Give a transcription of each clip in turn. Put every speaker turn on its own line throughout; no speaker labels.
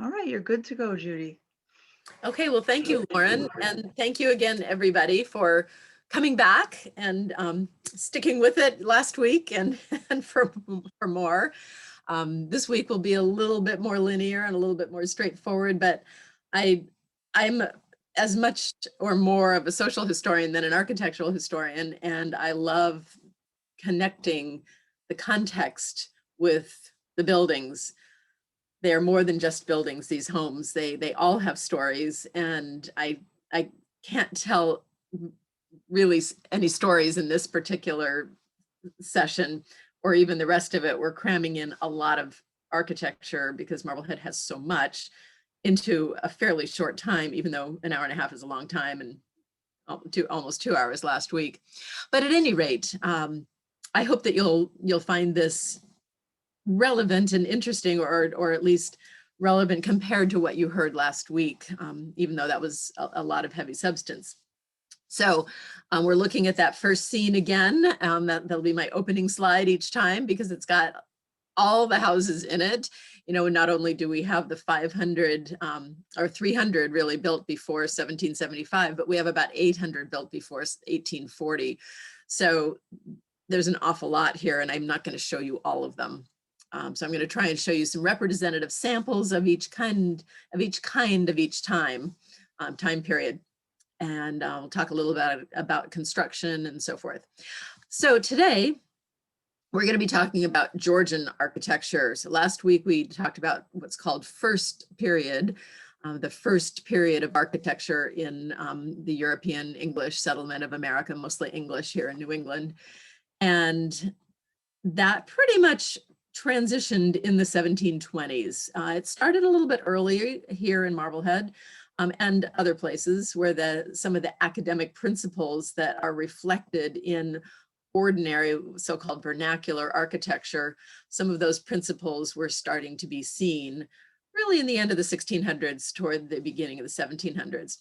All right, you're good to go, Judy.
Okay, well, thank you, Lauren, and thank you again, everybody, for coming back and sticking with it last week and, and for more. This week will be a little bit more linear and a little bit more straightforward, but I, I'm as much or more of a social historian than an architectural historian, and I love connecting the context with the buildings. They're more than just buildings, these homes. They all have stories, and I can't tell really any stories in this particular session or even the rest of it. We're cramming in a lot of architecture because Marblehead has so much into a fairly short time, even though an hour and a half is a long time, and almost 2 hours last week. But at any rate, I hope that you'll find this relevant and interesting, or at least relevant compared to what you heard last week, even though that was a lot of heavy substance. So we're looking at that first scene again. That'll be my opening slide each time because it's got all the houses in it. You know, not only do we have the 500 or 300 really built before 1775, but we have about 800 built before 1840. So there's an awful lot here, and I'm not going to show you all of them. So I'm going to try and show you some representative samples of each kind of each time period. And I'll talk a little bit about construction and so forth. So today, we're going to be talking about Georgian architecture. So last week, we talked about what's called first period, the first period of architecture in the European English settlement of America, mostly English here in New England. And that pretty much transitioned in the 1720s. It started a little bit earlier here in Marblehead and other places where some of the academic principles that are reflected in ordinary so-called vernacular architecture, some of those principles were starting to be seen really in the end of the 1600s toward the beginning of the 1700s.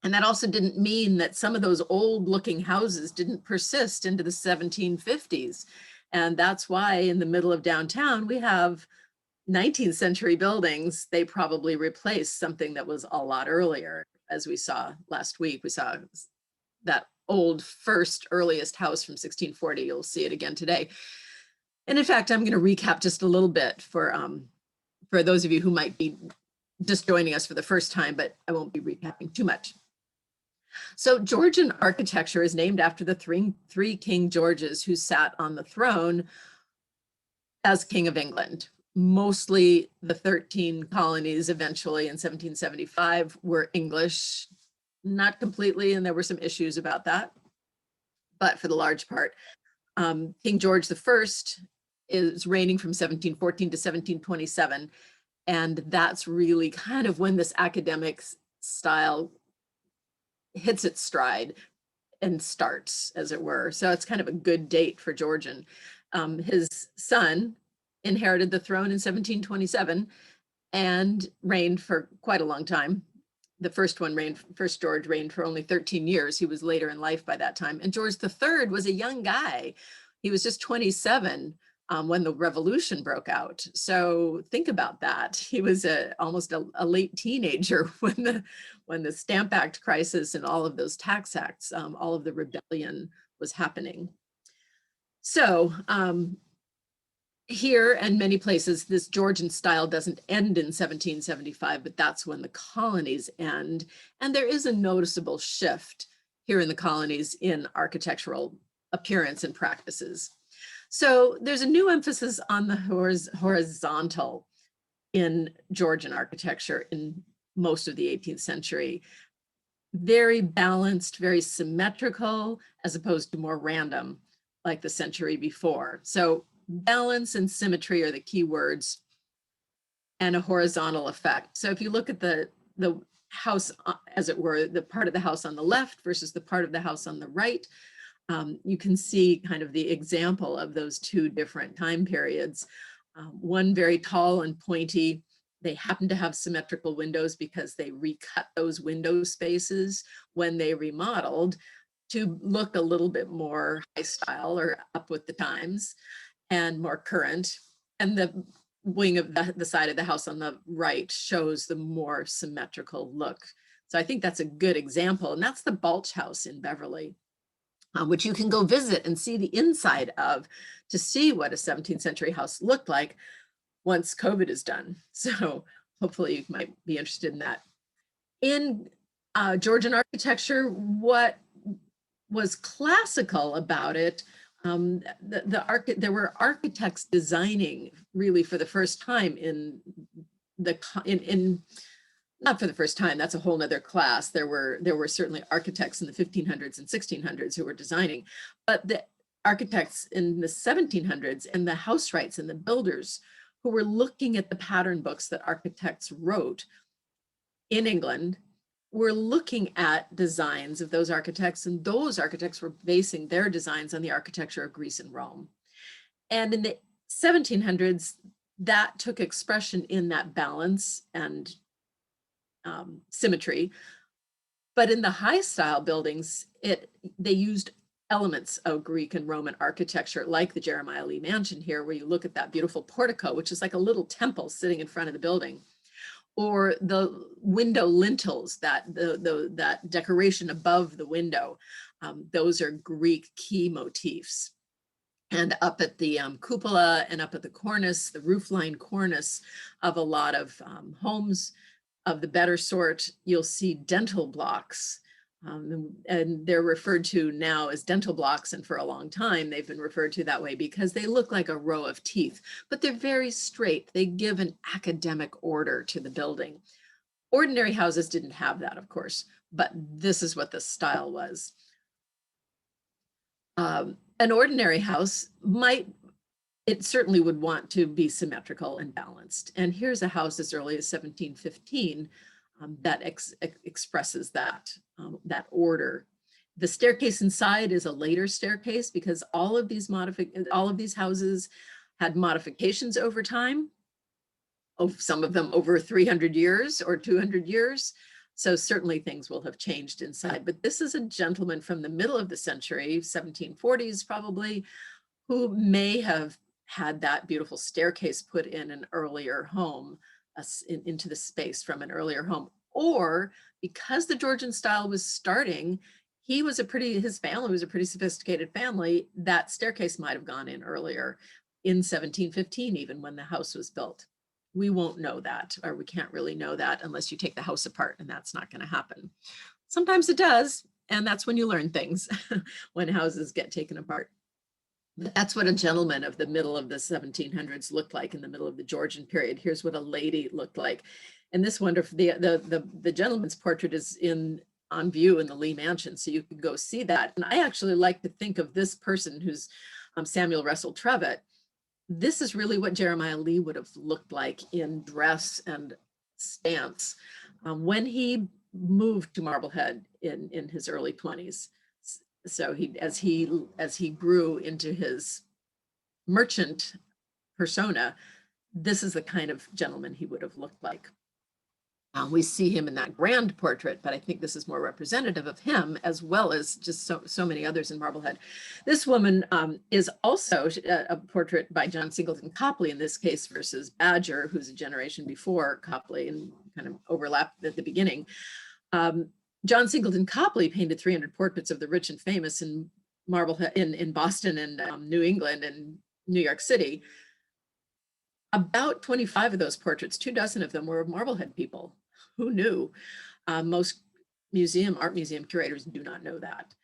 And that also didn't mean that some of those old looking houses didn't persist into the 1750s. And that's why in the middle of downtown, we have 19th century buildings. They probably replaced something that was a lot earlier. As we saw last week, we saw that old first earliest house from 1640. You'll see it again today. And in fact, I'm going to recap just a little bit for those of you who might be just joining us for the first time, but I won't be recapping too much. So Georgian architecture is named after the three King Georges who sat on the throne as King of England. Mostly the 13 colonies eventually in 1775 were English, not completely, and there were some issues about that, but for the large part. King George I is reigning from 1714 to 1727, and that's really kind of when this academic style hits its stride and starts, as it were. So it's kind of a good date for Georgian. His son inherited the throne in 1727 and reigned for quite a long time. The first George reigned for only 13 years. He was later in life by that time. And George III was a young guy. He was just 27 when the revolution broke out. So think about that. He was almost a late teenager when the Stamp Act crisis and all of those tax acts, all of the rebellion was happening. So here and many places, this Georgian style doesn't end in 1775, but that's when the colonies end. And there is a noticeable shift here in the colonies in architectural appearance and practices. So there's a new emphasis on the horizontal in Georgian architecture in most of the 18th century. Very balanced, very symmetrical, as opposed to more random like the century before. So balance and symmetry are the key words, and a horizontal effect. So if you look at the house, as it were, the part of the house on the left versus the part of the house on the right, you can see kind of the example of those two different time periods. One very tall and pointy. They happen to have symmetrical windows because they recut those window spaces when they remodeled to look a little bit more high style or up with the times and more current. And wing of the side of the house on the right shows the more symmetrical look. So I think that's a good example. And that's the Balch House in Beverly, which you can go visit and see the inside of to see what a 17th century house looked like once COVID is done. So hopefully you might be interested in that. In Georgian architecture, what was classical about it, there were architects designing really for the first time in not for the first time, that's a whole nother class. There were certainly architects in the 1500s and 1600s who were designing, but the architects in the 1700s and the housewrights and the builders who were looking at the pattern books that architects wrote in England were looking at designs of those architects, and those architects were basing their designs on the architecture of Greece and Rome. And in the 1700s, that took expression in that balance and symmetry. But in the high style buildings, they used elements of Greek and Roman architecture, like the Jeremiah Lee Mansion here, where you look at that beautiful portico, which is like a little temple sitting in front of the building, or the window lintels, that decoration above the window. Those are Greek key motifs. And up at the cupola and up at the cornice, the roofline cornice of a lot of homes of the better sort, you'll see dental blocks. And they're referred to now as dental blocks, and for a long time they've been referred to that way because they look like a row of teeth, but they're very straight. They give an academic order to the building. Ordinary houses didn't have that, of course, but this is what the style was. An ordinary house it certainly would want to be symmetrical and balanced. And here's a house as early as 1715 that expresses that order. The staircase inside is a later staircase because all of these houses had modifications over time. Some of them over 300 years or 200 years. So certainly things will have changed inside. But this is a gentleman from the middle of the century, 1740s probably, who may have had that beautiful staircase put in an earlier home, into the space from an earlier home. Or because the Georgian style was starting, his family was a pretty sophisticated family, that staircase might have gone in earlier, in 1715, even when the house was built. We won't know that, or we can't really know that unless you take the house apart, and that's not going to happen. Sometimes it does, and that's when you learn things, when houses get taken apart. That's what a gentleman of the middle of the 1700s looked like in the middle of the Georgian period. Here's what a lady looked like. And this wonderful, the gentleman's portrait is on view in the Lee Mansion, so you can go see that. And I actually like to think of this person, who's Samuel Russell Trevitt. This is really what Jeremiah Lee would have looked like in dress and stance when he moved to Marblehead in his early 20s. So as he grew into his merchant persona, this is the kind of gentleman he would have looked like. We see him in that grand portrait, but I think this is more representative of him, as well as just so many others in Marblehead. This woman is also a portrait by John Singleton Copley, in this case, versus Badger, who's a generation before Copley and kind of overlapped at the beginning. John Singleton Copley painted 300 portraits of the rich and famous in Marblehead, in Boston and New England and New York City. About 25 of those portraits, 24 of them, were of Marblehead people. Who knew? Most art museum curators do not know that.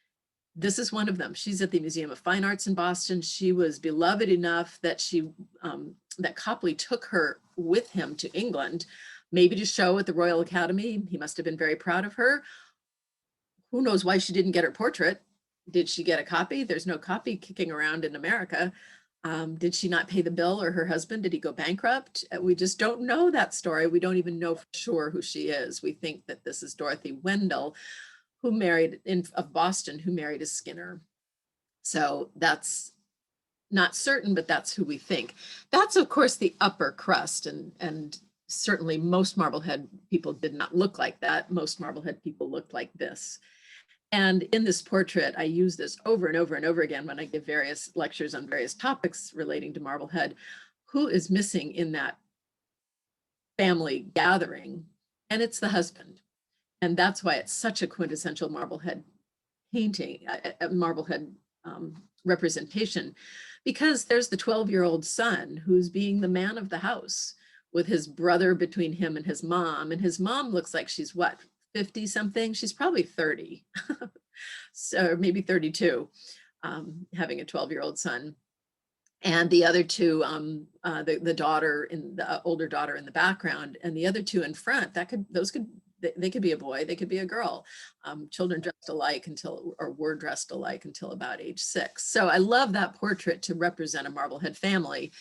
This is one of them. She's at the Museum of Fine Arts in Boston. She was beloved enough that that Copley took her with him to England, maybe to show at the Royal Academy. He must have been very proud of her. Who knows why she didn't get her portrait? Did she get a copy? There's no copy kicking around in America. Did she not pay the bill, or her husband? Did he go bankrupt? We just don't know that story. We don't even know for sure who she is. We think that this is Dorothy Wendell, of Boston, who married a Skinner. So that's not certain, but that's who we think. That's, of course, the upper crust, and certainly most Marblehead people did not look like that. Most Marblehead people looked like this. And in this portrait, I use this over and over and over again when I give various lectures on various topics relating to Marblehead. who is missing in that family gathering? And it's the husband. And that's why it's such a quintessential Marblehead painting, a Marblehead representation, because there's the 12-year-old son who's being the man of the house with his brother between him and his mom. And his mom looks like she's what, 50 something? She's probably 30, so maybe 32, having a 12-year-old son. And the other two, the daughter in the older daughter in the background, and the other two in front, they could be a boy, they could be a girl. Children dressed alike or were dressed alike until about age 6. So I love that portrait to represent a Marblehead family.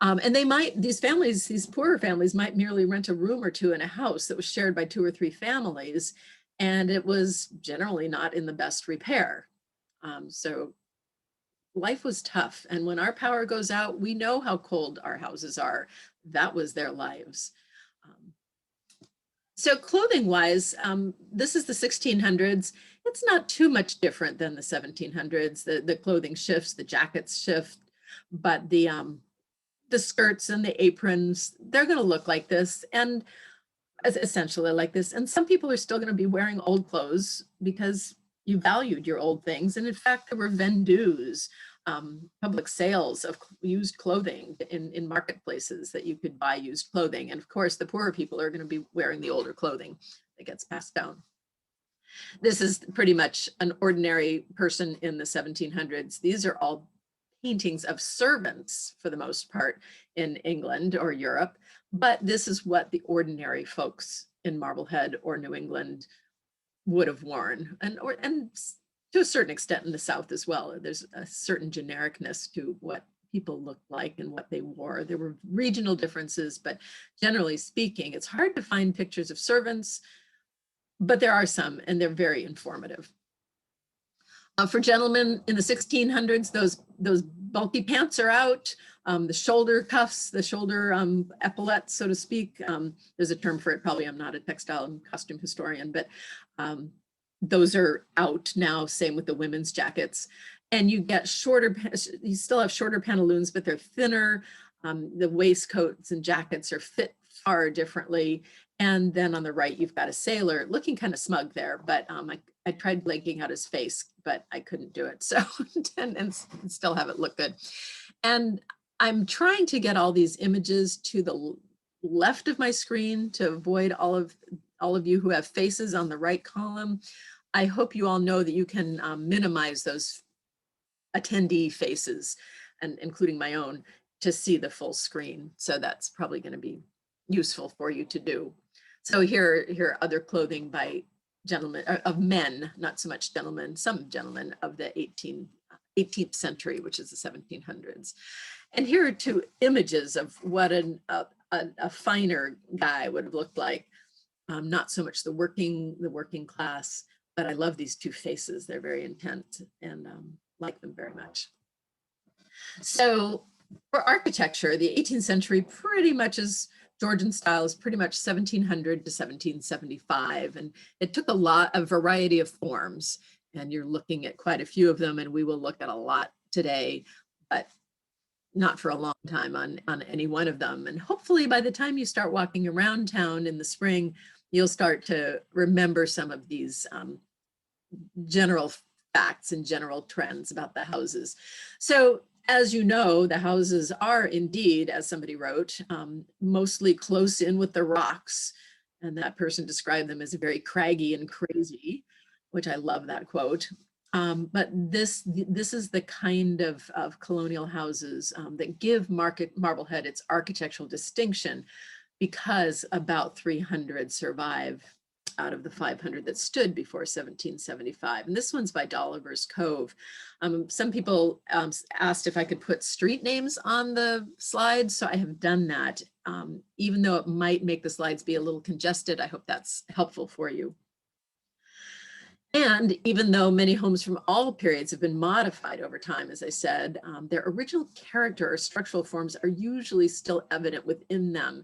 And these poorer families might merely rent a room or two in a house that was shared by 2 or 3 families, and it was generally not in the best repair. So life was tough. And when our power goes out, we know how cold our houses are. That was their lives. So clothing wise, this is the 1600s. It's not too much different than the 1700s. The clothing shifts, the jackets shift, but the skirts and the aprons, they're going to look like this, and essentially like this. And some people are still going to be wearing old clothes because you valued your old things. And in fact, there were vendus, public sales of used clothing in marketplaces that you could buy used clothing. And of course, the poorer people are going to be wearing the older clothing that gets passed down. This is pretty much an ordinary person in the 1700s. These are all paintings of servants for the most part in England or Europe, but this is what the ordinary folks in Marblehead or New England would have worn, and to a certain extent in the South as well. There's a certain genericness to what people looked like and what they wore. There were regional differences, but generally speaking, it's hard to find pictures of servants, but there are some, and they're very informative. For gentlemen in the 1600s, those bulky pants are out, the shoulder cuffs, the shoulder epaulettes, so to speak. There's a term for it, probably. I'm not a textile and costume historian, but those are out now, same with the women's jackets. And you get you still have shorter pantaloons, but they're thinner. The waistcoats and jackets are fit far differently. And then on the right, you've got a sailor looking kind of smug there, but I tried blanking out his face, but I couldn't do it. So, and still have it look good. And I'm trying to get all these images to the left of my screen to avoid all of you who have faces on the right column. I hope you all know that you can minimize those attendee faces, and including my own, to see the full screen. So that's probably going to be useful for you to do. So here are other clothing by gentlemen, of men, not so much gentlemen, some gentlemen of the 18th century, which is the 1700s. And here are 2 images of what a finer guy would have looked like. Not so much the working class, but I love these 2 faces. They're very intense, and like them very much. So for architecture, the 18th century pretty much is Georgian style, is pretty much 1700 to 1775. And it took a variety of forms, and you're looking at quite a few of them, and we will look at a lot today, but not for a long time on any one of them. And hopefully by the time you start walking around town in the spring, you'll start to remember some of these general facts and general trends about the houses. So as you know, the houses are indeed, as somebody wrote, mostly close in with the rocks. And that person described them as very craggy and crazy, which I love that quote. But this is the kind of colonial houses that give Marblehead its architectural distinction, because about 300 survive out of the 500 that stood before 1775. And this one's by Dolliver's Cove. Some people asked if I could put street names on the slides, so I have done that. Even though it might make the slides be a little congested, I hope that's helpful for you. And even though many homes from all periods have been modified over time, as I said, their original character or structural forms are usually still evident within them.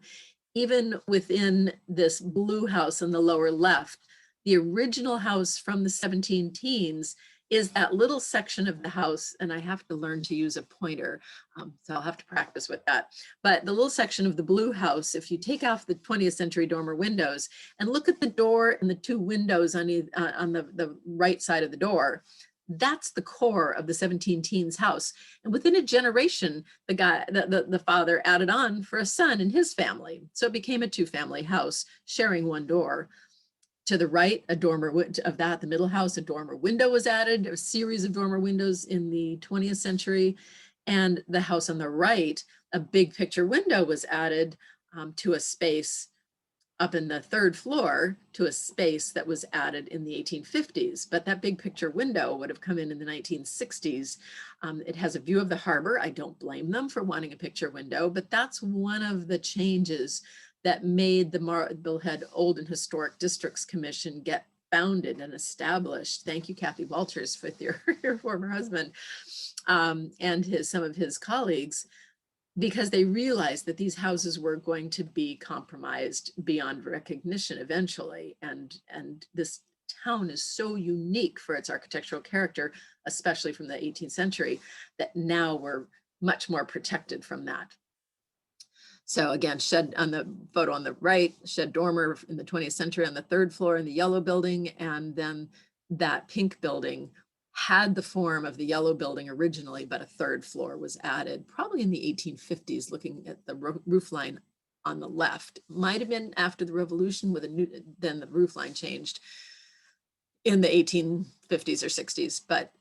Even within this blue house in the lower left, the original house from the 17 teens is that little section of the house, and I have to learn to use a pointer, so I'll have to practice with that. But the little section of the blue house, if you take off the 20th century dormer windows and look at the door and the two windows on the right side of the door, that's the core of the 17 teens house. And within a generation, the father added on for a son in his family. So it became a two-family house sharing one door. To the right, a dormer of that, the middle house, a dormer window was added, a series of dormer windows in the 20th century. And the house on the right, a big picture window was added to a space up in the third floor, to a space that was added in the 1850s. But that big picture window would have come in the 1960s. It has a view of the harbor. I don't blame them for wanting a picture window, but that's one of the changes that made the Marblehead Old and Historic Districts Commission get founded and established. Thank you, Kathy Walters, with your former husband and some of his colleagues, because they realized that these houses were going to be compromised beyond recognition eventually. And this town is so unique for its architectural character, especially from the 18th century, that now we're much more protected from that. So again, shed on the photo on the right, shed dormer in the 20th century on the third floor in the yellow building. And then that pink building had the form of the yellow building originally, but a third floor was added probably in the 1850s, looking at the roof line on the left. Might have been after the revolution with then the roof line changed in the 1850s or 60s, but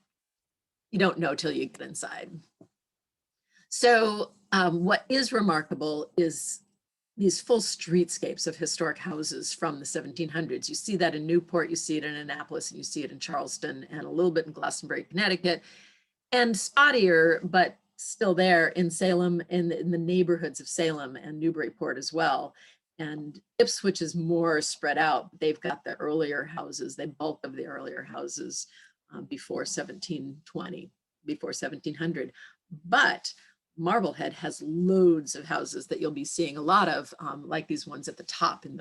you don't know till you get inside. So what is remarkable is these full streetscapes of historic houses from the 1700s. You see that in Newport, you see it in Annapolis, and you see it in Charleston, and a little bit in Glastonbury, Connecticut, and spottier, but still there in Salem, in the neighborhoods of Salem and Newburyport as well. And Ipswich is more spread out. They've got the earlier houses, the bulk of the earlier houses before 1720, before 1700. But Marblehead has loads of houses that you'll be seeing a lot of, like these ones at the top, and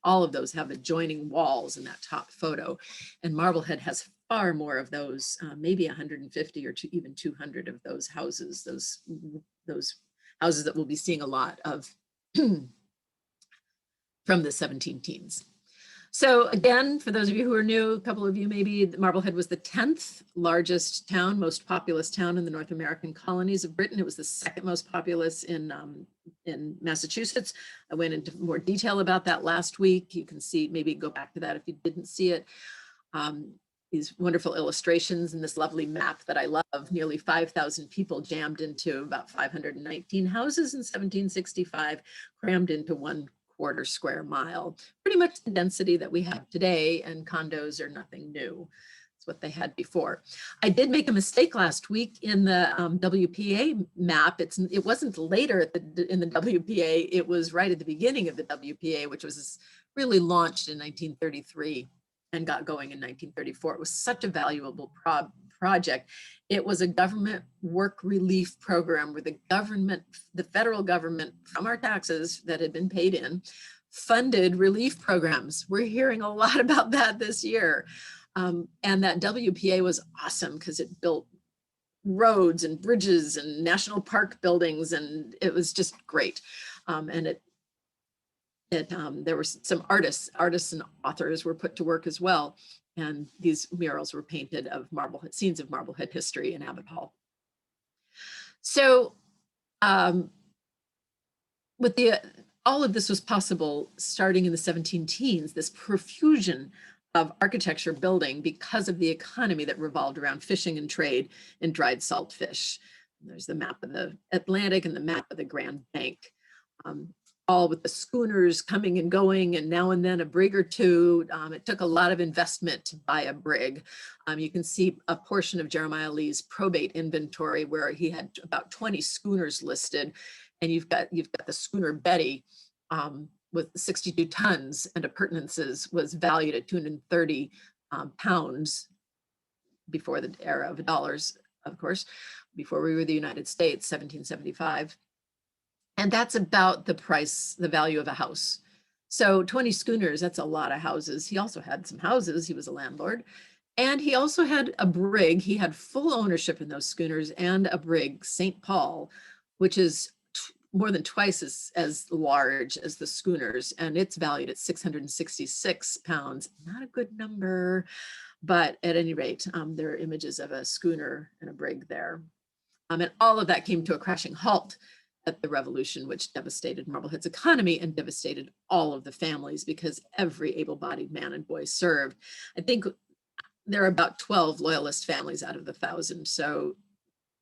all of those have adjoining walls in that top photo. And Marblehead has far more of those, maybe 150 or even 200 of those houses, those houses that we'll be seeing a lot of from the 17 teens. So again, for those of you who are new, a couple of you maybe, Marblehead was the 10th largest town, most populous town in the North American colonies of Britain. It was the second most populous in Massachusetts. I went into more detail about that last week. You can see, maybe go back to that if you didn't see it. These wonderful illustrations and this lovely map that I love. Nearly 5,000 people jammed into about 519 houses in 1765, crammed into 1/4 square mile, pretty much the density that we have today, and condos are nothing new. It's what they had before. I did make a mistake last week in the WPA map. It wasn't later in the WPA, it was right at the beginning of the WPA, which was really launched in 1933 and got going in 1934. It was such a valuable project. It was a government work relief program where the federal government, from our taxes that had been paid in, funded relief programs. We're hearing a lot about that this year. And that WPA was awesome because it built roads and bridges and national park buildings, and it was just great. And there were some artists and authors were put to work as well. And these murals were painted of Marblehead, scenes of Marblehead history in Abbott Hall. So all of this was possible starting in the 17 teens, this profusion of architecture building because of the economy that revolved around fishing and trade in dried salt fish. And there's the map of the Atlantic and the map of the Grand Bank. All with the schooners coming and going, and now and then a brig or two. It took a lot of investment to buy a brig. You can see a portion of Jeremiah Lee's probate inventory where he had about 20 schooners listed, and you've got the schooner Betty with 62 tons and appurtenances was valued at 230 pounds before the era of dollars, of course, before we were the United States, 1775. And that's about the price, the value of a house. So 20 schooners, that's a lot of houses. He also had some houses. He was a landlord. And he also had a brig. He had full ownership in those schooners and a brig, St. Paul, which is more than twice as large as the schooners. And it's valued at 666 pounds. Not a good number, but at any rate, there are images of a schooner and a brig there. And all of that came to a crashing halt at the revolution, which devastated Marblehead's economy and devastated all of the families because every able-bodied man and boy served. I think there are about 12 loyalist families out of the 1,000. So,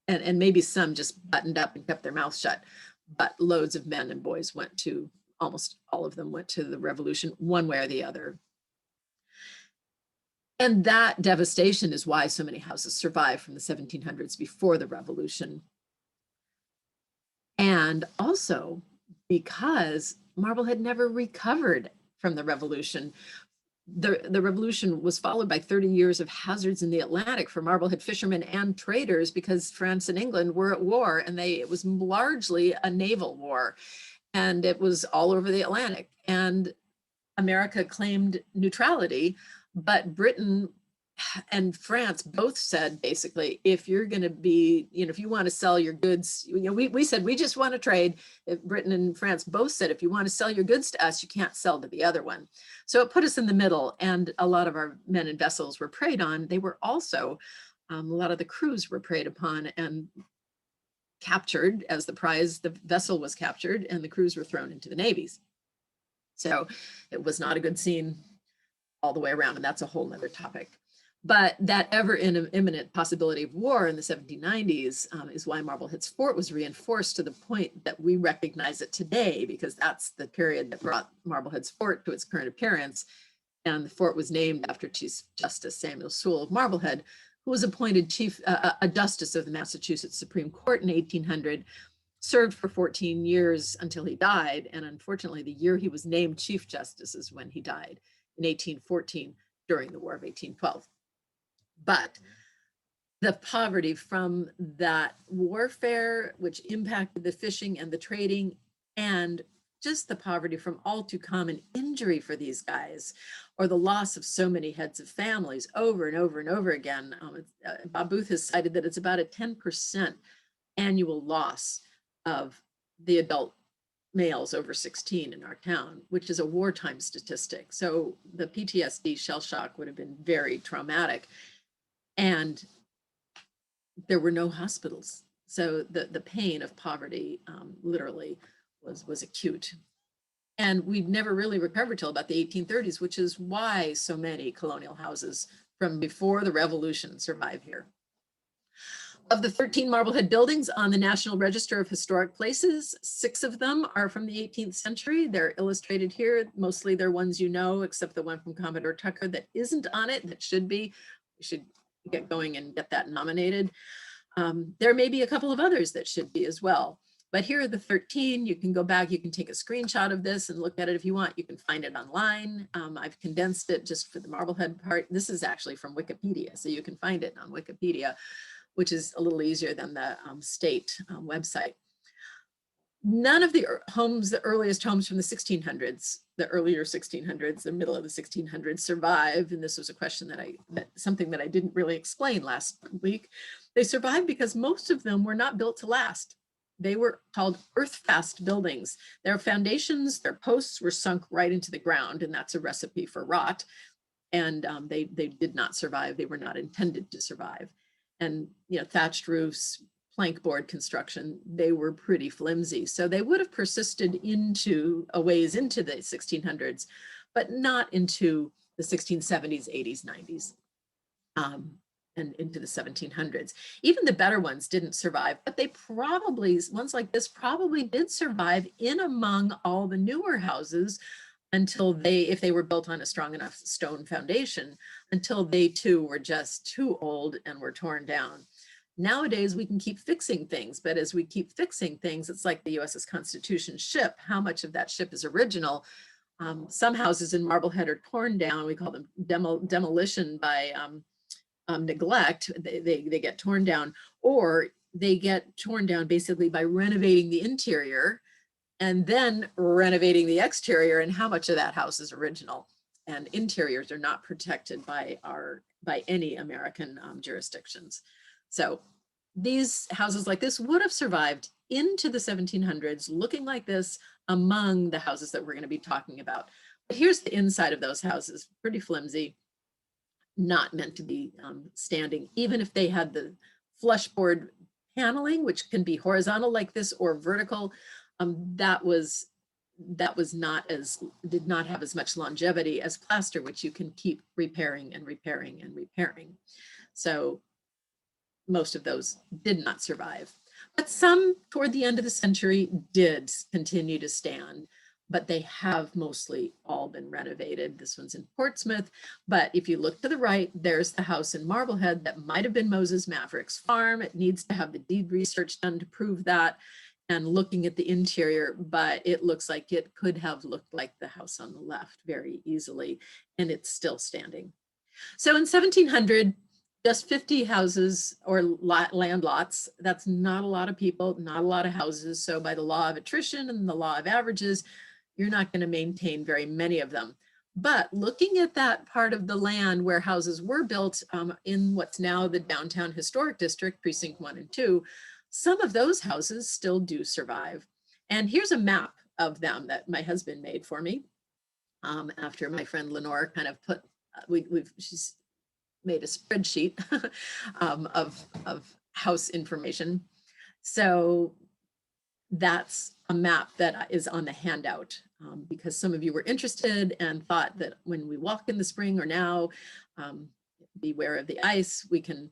and maybe some just buttoned up and kept their mouths shut, but loads of men and boys went to, almost all of them went to the revolution one way or the other. And that devastation is why so many houses survived from the 1700s before the revolution. And also because Marblehead never recovered from the revolution. The revolution was followed by 30 years of hazards in the Atlantic for Marblehead fishermen and traders because France and England were at war, and it was largely a naval war, and it was all over the Atlantic. And America claimed neutrality, but Britain and France both said basically, if you're going to be, if you want to sell your goods, we said we just want to trade. Britain and France both said, if you want to sell your goods to us, you can't sell to the other one. So it put us in the middle, and a lot of our men and vessels were preyed on. They were also, a lot of the crews were preyed upon and captured as the prize. The vessel was captured and the crews were thrown into the navies. So it was not a good scene all the way around, and that's a whole nother topic. But that ever imminent possibility of war in the 1790s is why Marblehead's fort was reinforced to the point that we recognize it today, because that's the period that brought Marblehead's fort to its current appearance. And the fort was named after Chief Justice Samuel Sewall of Marblehead, who was appointed a justice of the Massachusetts Supreme Court in 1800, served for 14 years until he died. And unfortunately, the year he was named Chief Justice is when he died, in 1814, during the War of 1812. But the poverty from that warfare, which impacted the fishing and the trading, and just the poverty from all too common injury for these guys, or the loss of so many heads of families over and over and over again. Bob Booth has cited that it's about a 10% annual loss of the adult males over 16 in our town, which is a wartime statistic. So the PTSD shell shock would have been very traumatic. And there were no hospitals. So the pain of poverty literally was acute. And we'd never really recovered till about the 1830s, which is why so many colonial houses from before the revolution survive here. Of the 13 Marblehead buildings on the National Register of Historic Places, 6 of them are from the 18th century. They're illustrated here. Mostly they're ones you know, except the one from Commodore Tucker that isn't on it, that should be. We should get going and get that nominated. There may be a couple of others that should be as well. But here are the 13. You can go back, you can take a screenshot of this and look at it if you want. You can find it online. I've condensed it just for the Marblehead part. This is actually from Wikipedia, so you can find it on Wikipedia, which is a little easier than the state website. None of the homes, the earliest homes from the 1600s, the earlier 1600s, the middle of the 1600s survive. And this was a question something that I didn't really explain last week. They survived because most of them were not built to last. They were called earth-fast buildings. Their foundations, their posts were sunk right into the ground, and that's a recipe for rot. And they did not survive. They were not intended to survive. And thatched roofs, plank board construction, they were pretty flimsy. So they would have persisted into a ways into the 1600s, but not into the 1670s, 80s, 90s, and into the 1700s. Even the better ones didn't survive, but they probably, ones like this probably did survive in among all the newer houses until if they were built on a strong enough stone foundation, until they too were just too old and were torn down. Nowadays, we can keep fixing things, but as we keep fixing things, it's like the USS Constitution ship. How much of that ship is original? Some houses in Marblehead are torn down. We call them demolition by neglect. They get torn down, or they get torn down basically by renovating the interior and then renovating the exterior. And how much of that house is original? and interiors are not protected by any American jurisdictions. So these houses like this would have survived into the 1700s, looking like this among the houses that we're going to be talking about. But here's the inside of those houses, pretty flimsy, not meant to be standing, even if they had the flush board paneling, which can be horizontal like this or vertical. That was not as, did not have as much longevity as plaster, which you can keep repairing and repairing and repairing. So most of those did not survive, but some toward the end of the century did continue to stand, but they have mostly all been renovated. This one's in Portsmouth, but if you look to the right, there's the house in Marblehead that might have been Moses Maverick's farm. It needs to have the deed research done to prove that, and looking at the interior, but it looks like it could have looked like the house on the left very easily, and it's still standing. So in 1700, just 50 houses or land lots. That's not a lot of people, not a lot of houses. So by the law of attrition and the law of averages, you're not going to maintain very many of them. But looking at that part of the land where houses were built in what's now the Downtown Historic District, Precinct 1 and 2, some of those houses still do survive. And here's a map of them that my husband made for me after my friend Lenore kind of put, she's made a spreadsheet of house information. So that's a map that is on the handout because some of you were interested and thought that when we walk in the spring or now, beware of the ice, we can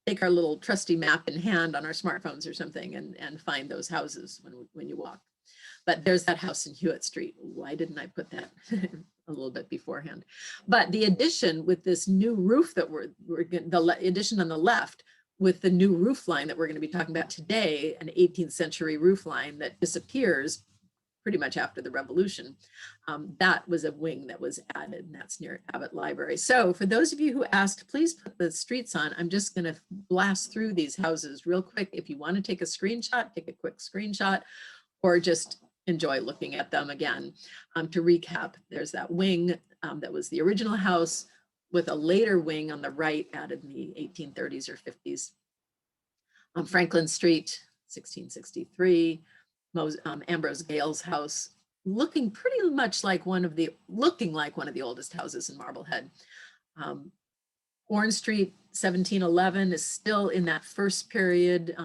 take our little trusty map in hand on our smartphones or something and find those houses when you walk. But there's that house in Hewitt Street. Why didn't I put that a little bit beforehand? But the addition with this new roof that we're the addition on the left with the new roof line that we're going to be talking about today, an 18th century roof line that disappears pretty much after the Revolution. That was a wing that was added, and that's near Abbott Library. So for those of you who asked, please put the streets on. I'm just going to blast through these houses real quick. If you want to take a screenshot, take a quick screenshot, or just enjoy looking at them again. To recap, there's that wing that was the original house with a later wing on the right added in the 1830s or 50s. Franklin Street, 1663, Ambrose Gale's house, looking pretty much like one of the oldest houses in Marblehead. Orange Street, 1711 is still in that first period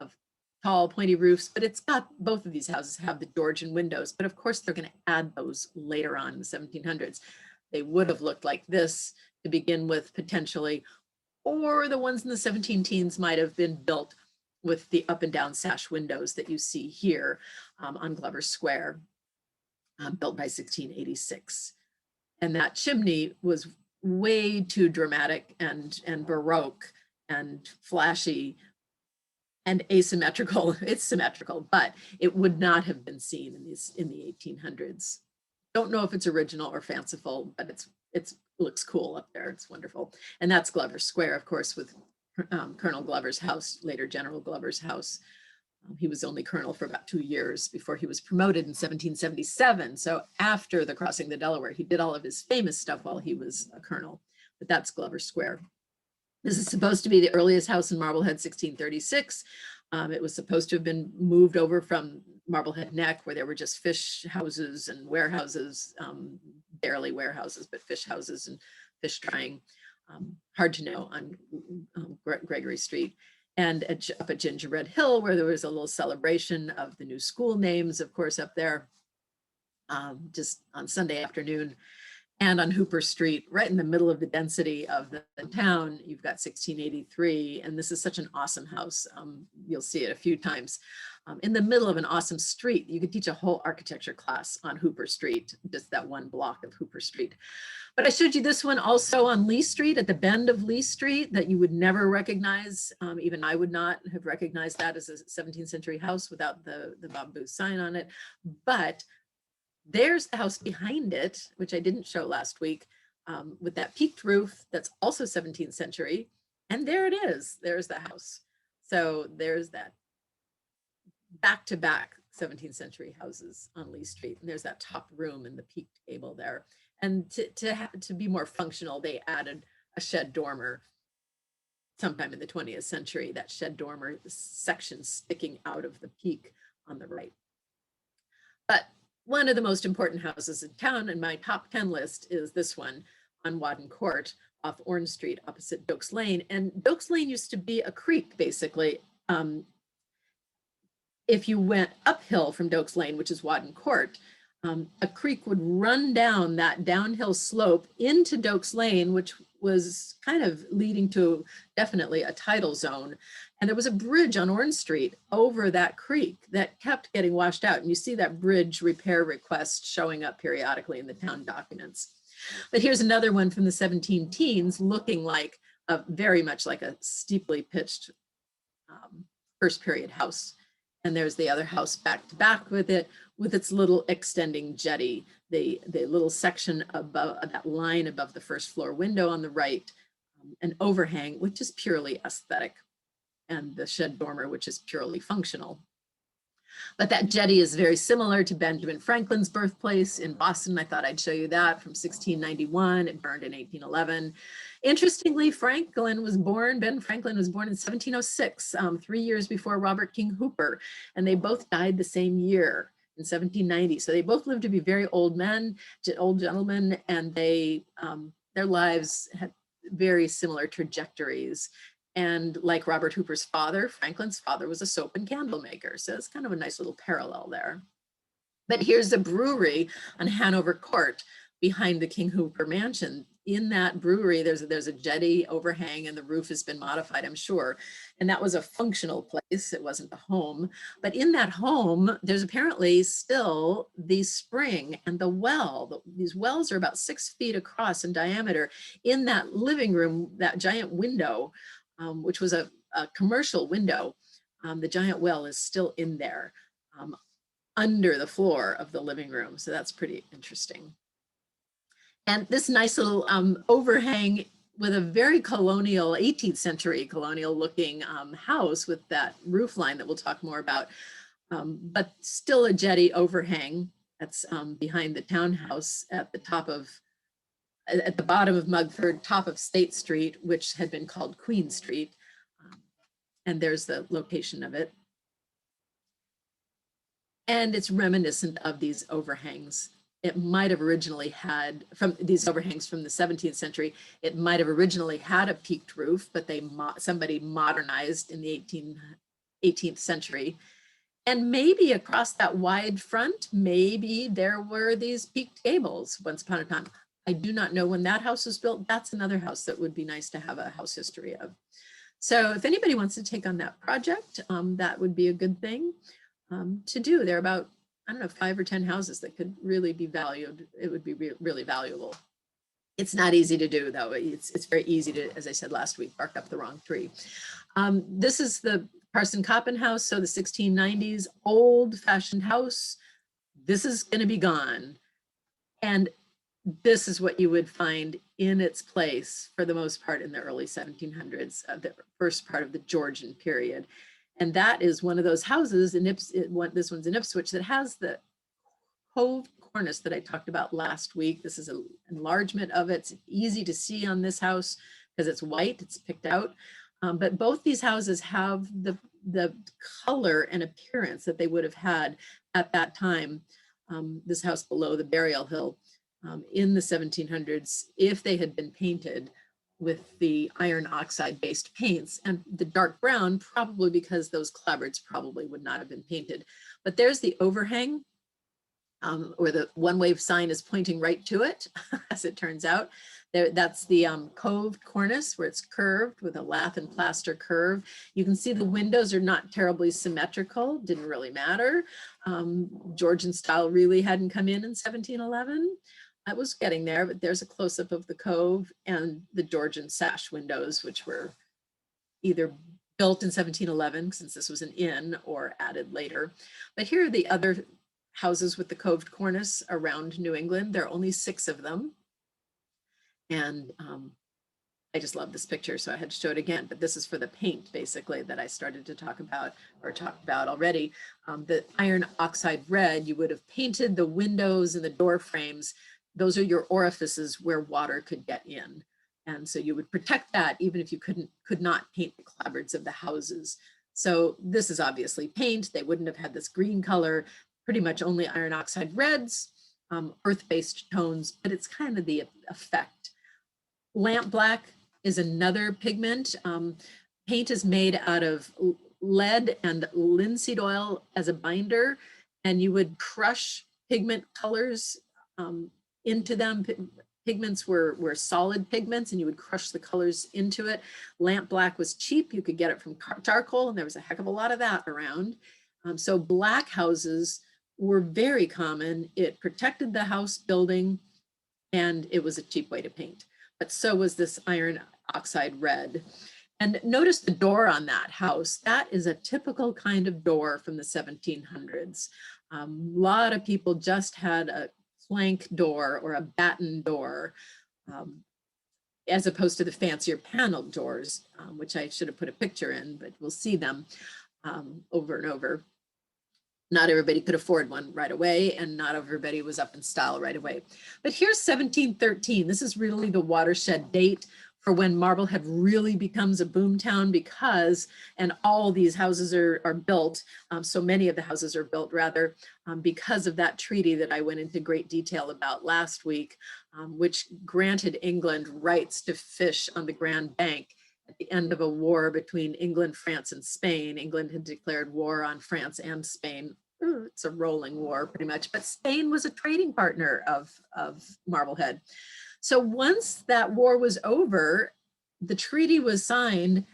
of tall pointy roofs, but it's got, both of these houses have the Georgian windows, but of course they're going to add those later on in the 1700s. They would have looked like this to begin with potentially, or the ones in the 17 teens might have been built with the up and down sash windows that you see here on Glover Square, built by 1686. And that chimney was way too dramatic and Baroque and flashy and asymmetrical. It's symmetrical, but it would not have been seen in the 1800s. Don't know if it's original or fanciful, but it looks cool up there. It's wonderful. And that's Glover Square, of course, with Colonel Glover's house, later General Glover's house. He was only colonel for about 2 years before he was promoted in 1777. So after the crossing the Delaware, he did all of his famous stuff while he was a colonel, but that's Glover Square. This is supposed to be the earliest house in Marblehead, 1636. It was supposed to have been moved over from Marblehead Neck, where there were just fish houses and warehouses, barely warehouses, but fish houses and fish drying. Hard to know on Gregory Street. And up at Gingerbread Hill, where there was a little celebration of the new school names, of course, up there, just on Sunday afternoon. And on Hooper Street, right in the middle of the density of the town, you've got 1683. And this is such an awesome house. You'll see it a few times. In the middle of an awesome street. You could teach a whole architecture class on Hooper Street, just that one block of Hooper Street. But I showed you this one also on Lee Street, at the bend of Lee Street, that you would never recognize. Even I would not have recognized that as a 17th century house without the Bob Booth sign on it. But there's the house behind it, which I didn't show last week, with that peaked roof that's also 17th century. And there it is. There's the house. So there's that back-to-back 17th century houses on Lee Street. And there's that top room and the peaked gable there. And to be more functional, they added a shed dormer sometime in the 20th century, that shed dormer section sticking out of the peak on the right. But one of the most important houses in town, and my top 10 list, is this one on Wadden Court off Orange Street opposite Dokes Lane. And Dokes Lane used to be a creek, basically. If you went uphill from Dokes Lane, which is Wadden Court, a creek would run down that downhill slope into Dokes Lane, which was kind of leading to definitely a tidal zone. And there was a bridge on Orange Street over that creek that kept getting washed out. And you see that bridge repair request showing up periodically in the town documents. But here's another one from the 17 teens looking like very much like a steeply pitched first period house. And there's the other house back to back with it, with its little extending jetty, the little section above that line above the first floor window on the right, an overhang, which is purely aesthetic, and the shed dormer, which is purely functional. But that jetty is very similar to Benjamin Franklin's birthplace in Boston. I thought I'd show you that from 1691. It burned in 1811. Interestingly, Ben Franklin was born in 1706, 3 years before Robert King Hooper, and they both died the same year in 1790. So they both lived to be very old men, old gentlemen, and they their lives had very similar trajectories. And like Robert Hooper's father, Franklin's father was a soap and candle maker. So it's kind of a nice little parallel there. But here's a brewery on Hanover Court behind the King Hooper mansion. In that brewery, there's a jetty overhang and the roof has been modified, I'm sure. And that was a functional place. It wasn't a home. But in that home, there's apparently still the spring and the well. These wells are about 6 feet across in diameter. In that living room, that giant window, which was a commercial window, the giant well is still in there under the floor of the living room. So that's pretty interesting. And this nice little overhang with a very colonial, 18th century colonial looking house with that roof line that we'll talk more about, but still a jetty overhang that's behind the townhouse at the bottom of Mugford, top of State Street, which had been called Queen Street. And there's the location of it. And it's reminiscent of these overhangs. It might have originally had, from these overhangs from the 17th century, it might have originally had a peaked roof, but somebody modernized in the 18th century. And maybe across that wide front, maybe there were these peaked gables once upon a time. I do not know when that house was built. That's another house that would be nice to have a house history of. So if anybody wants to take on that project, that would be a good thing to do. There are about, I don't know, 5 or 10 houses that could really be valued. It would be really valuable. It's not easy to do though. It's very easy to, as I said last week, bark up the wrong tree. This is the Parson Coppin house. So the 1690s, old fashioned house. This is going to be gone. And this is what you would find in its place for the most part in the early 1700s, the first part of the Georgian period. And that is one of those houses in this one's in Ipswich that has the cove cornice that I talked about last week. This is an enlargement of it. It's easy to see on this house because it's white, it's picked out. But both these houses have the color and appearance that they would have had at that time. This house below the Burial Hill in the 1700s, if they had been painted with the iron oxide based paints, and the dark brown probably because those clapboards probably would not have been painted. But there's the overhang where the one-way sign is pointing right to it, as it turns out. That's the coved cornice where it's curved with a lath and plaster curve. You can see the windows are not terribly symmetrical, didn't really matter. Georgian style really hadn't come in 1711. I was getting there, but there's a close-up of the cove and the Georgian sash windows, which were either built in 1711, since this was an inn, or added later. But here are the other houses with the coved cornice around New England. There are only 6 of them. And I just love this picture, so I had to show it again. But this is for the paint, basically, that I started to talk about or talked about already. The iron oxide red, you would have painted the windows and the door frames. Those are your orifices where water could get in. And so you would protect that even if you could not paint the clapboards of the houses. So this is obviously paint. They wouldn't have had this green color, pretty much only iron oxide reds, earth-based tones, but it's kind of the effect. Lamp black is another pigment. Paint is made out of lead and linseed oil as a binder, and you would crush pigment colors into them. Pigments were solid pigments, and you would crush the colors into it. Lamp black was cheap. You could get it from charcoal, and there was a heck of a lot of that around. So black houses were very common. It protected the house building, and it was a cheap way to paint. But so was this iron oxide red. And notice the door on that house. That is a typical kind of door from the 1700s. A lot of people just had a plank door or a batten door, as opposed to the fancier paneled doors, which I should have put a picture in, but we'll see them over and over. Not everybody could afford one right away, and not everybody was up in style right away. But here's 1713. This is really the watershed date for when Marblehead really becomes a boom town, because, and all these houses are built, so many of the houses are built rather, because of that treaty that I went into great detail about last week, which granted England rights to fish on the Grand Bank at the end of a war between England, France, and Spain. England had declared war on France and Spain. It's a rolling war pretty much, but Spain was a trading partner of Marblehead. So once that war was over, the treaty was signed,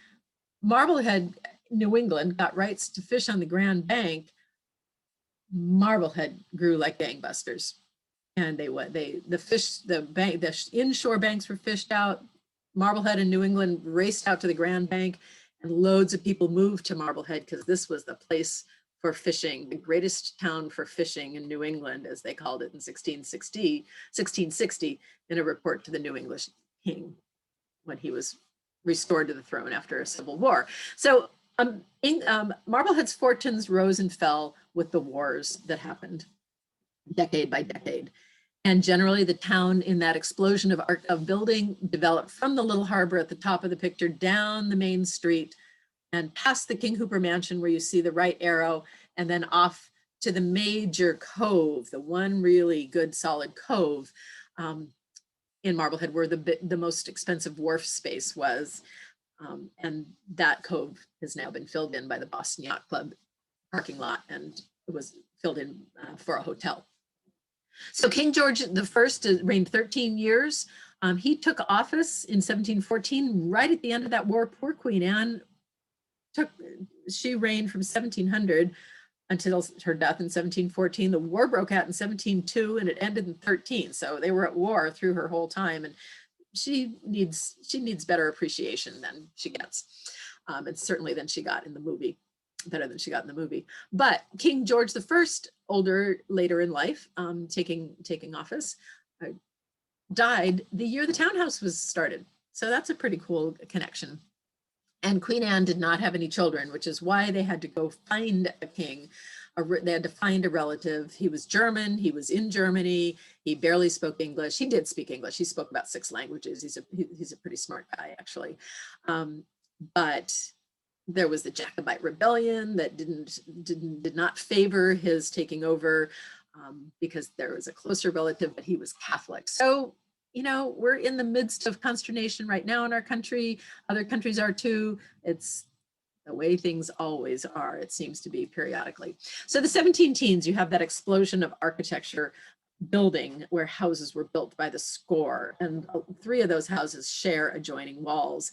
Marblehead, New England, got rights to fish on the Grand Bank. Marblehead grew like gangbusters. And the inshore banks were fished out. Marblehead and New England raced out to the Grand Bank, and loads of people moved to Marblehead because this was the place for fishing, the greatest town for fishing in New England, as they called it in 1660, in a report to the New English king when he was restored to the throne after a civil war. So Marblehead's fortunes rose and fell with the wars that happened decade by decade. And generally the town, in that explosion of building, developed from the little harbor at the top of the picture down the main street and past the King Hooper Mansion, where you see the right arrow, and then off to the major cove, the one really good solid cove in Marblehead, where the most expensive wharf space was. And that cove has now been filled in by the Boston Yacht Club parking lot, and it was filled in for a hotel. So King George I reigned 13 years. He took office in 1714, right at the end of that war. Poor Queen Anne, she reigned from 1700 until her death in 1714. The war broke out in 1702 and it ended in 13. So they were at war through her whole time, and she needs better appreciation than she gets, and certainly than she got in the movie. Better than she got in the movie. But King George I, later in life, taking office, died the year the townhouse was started. So that's a pretty cool connection. And Queen Anne did not have any children, which is why they had to go find a king. They had to find a relative. He was German. He was in Germany. He barely spoke English. He did speak English. He spoke about 6 languages. He's a pretty smart guy, actually. But there was the Jacobite rebellion that did not favor his taking over, because there was a closer relative, but he was Catholic. So, you know, we're in the midst of consternation right now in our country. Other countries are too. It's the way things always are, it seems to be periodically. So the 17 teens, you have that explosion of architecture building where houses were built by the score, and 3 of those houses share adjoining walls.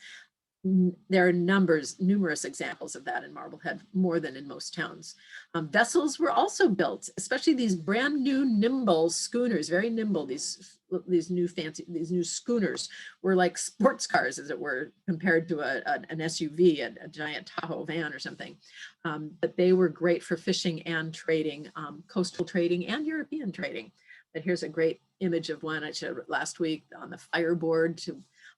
There are numerous examples of that in Marblehead, more than in most towns. Vessels were also built, especially these brand new nimble schooners, very nimble. These new schooners were like sports cars, as it were, compared to an SUV, a giant Tahoe van or something. But they were great for fishing and trading, coastal trading and European trading. But here's a great image of one I showed last week on the fireboard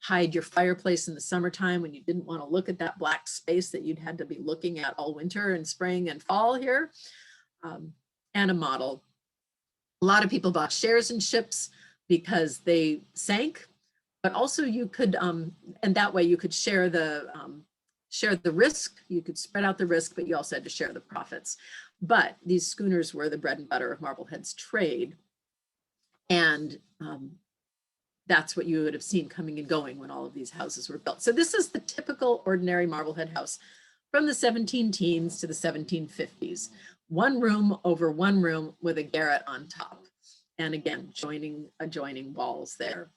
hide your fireplace in the summertime when you didn't want to look at that black space that you'd had to be looking at all winter and spring and fall here, and a model. A lot of people bought shares in ships because they sank, but also you could, and that way you could share the risk, you could spread out the risk, but you also had to share the profits. But these schooners were the bread and butter of Marblehead's trade. And that's what you would have seen coming and going when all of these houses were built. So this is the typical ordinary Marblehead house from the 17 teens to the 1750s. One room over one room with a garret on top. And again, adjoining walls there.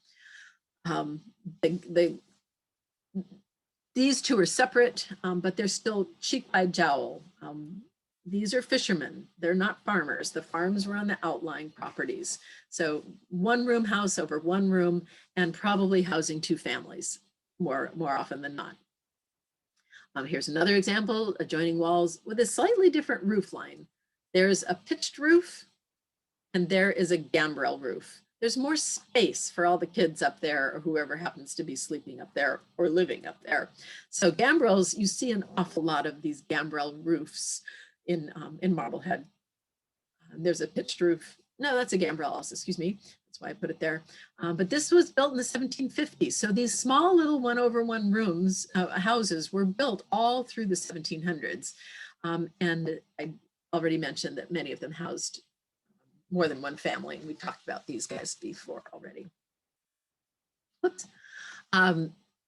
These two are separate, but they're still cheek by jowl. These are fishermen. They're not farmers. The farms were on the outlying properties. So one room house over one room and probably housing two families more often than not. Here's another example, adjoining walls with a slightly different roof line. There's a pitched roof and there is a gambrel roof. There's more space for all the kids up there or whoever happens to be sleeping up there or living up there. So gambrels, you see an awful lot of these gambrel roofs in Marblehead. There's a pitched roof. No, that's a gambrel also, excuse me. That's why I put it there. But this was built in the 1750s. So these small little one over one rooms, houses were built all through the 1700s. And I already mentioned that many of them housed more than one family. And we talked about these guys before already. Whoops.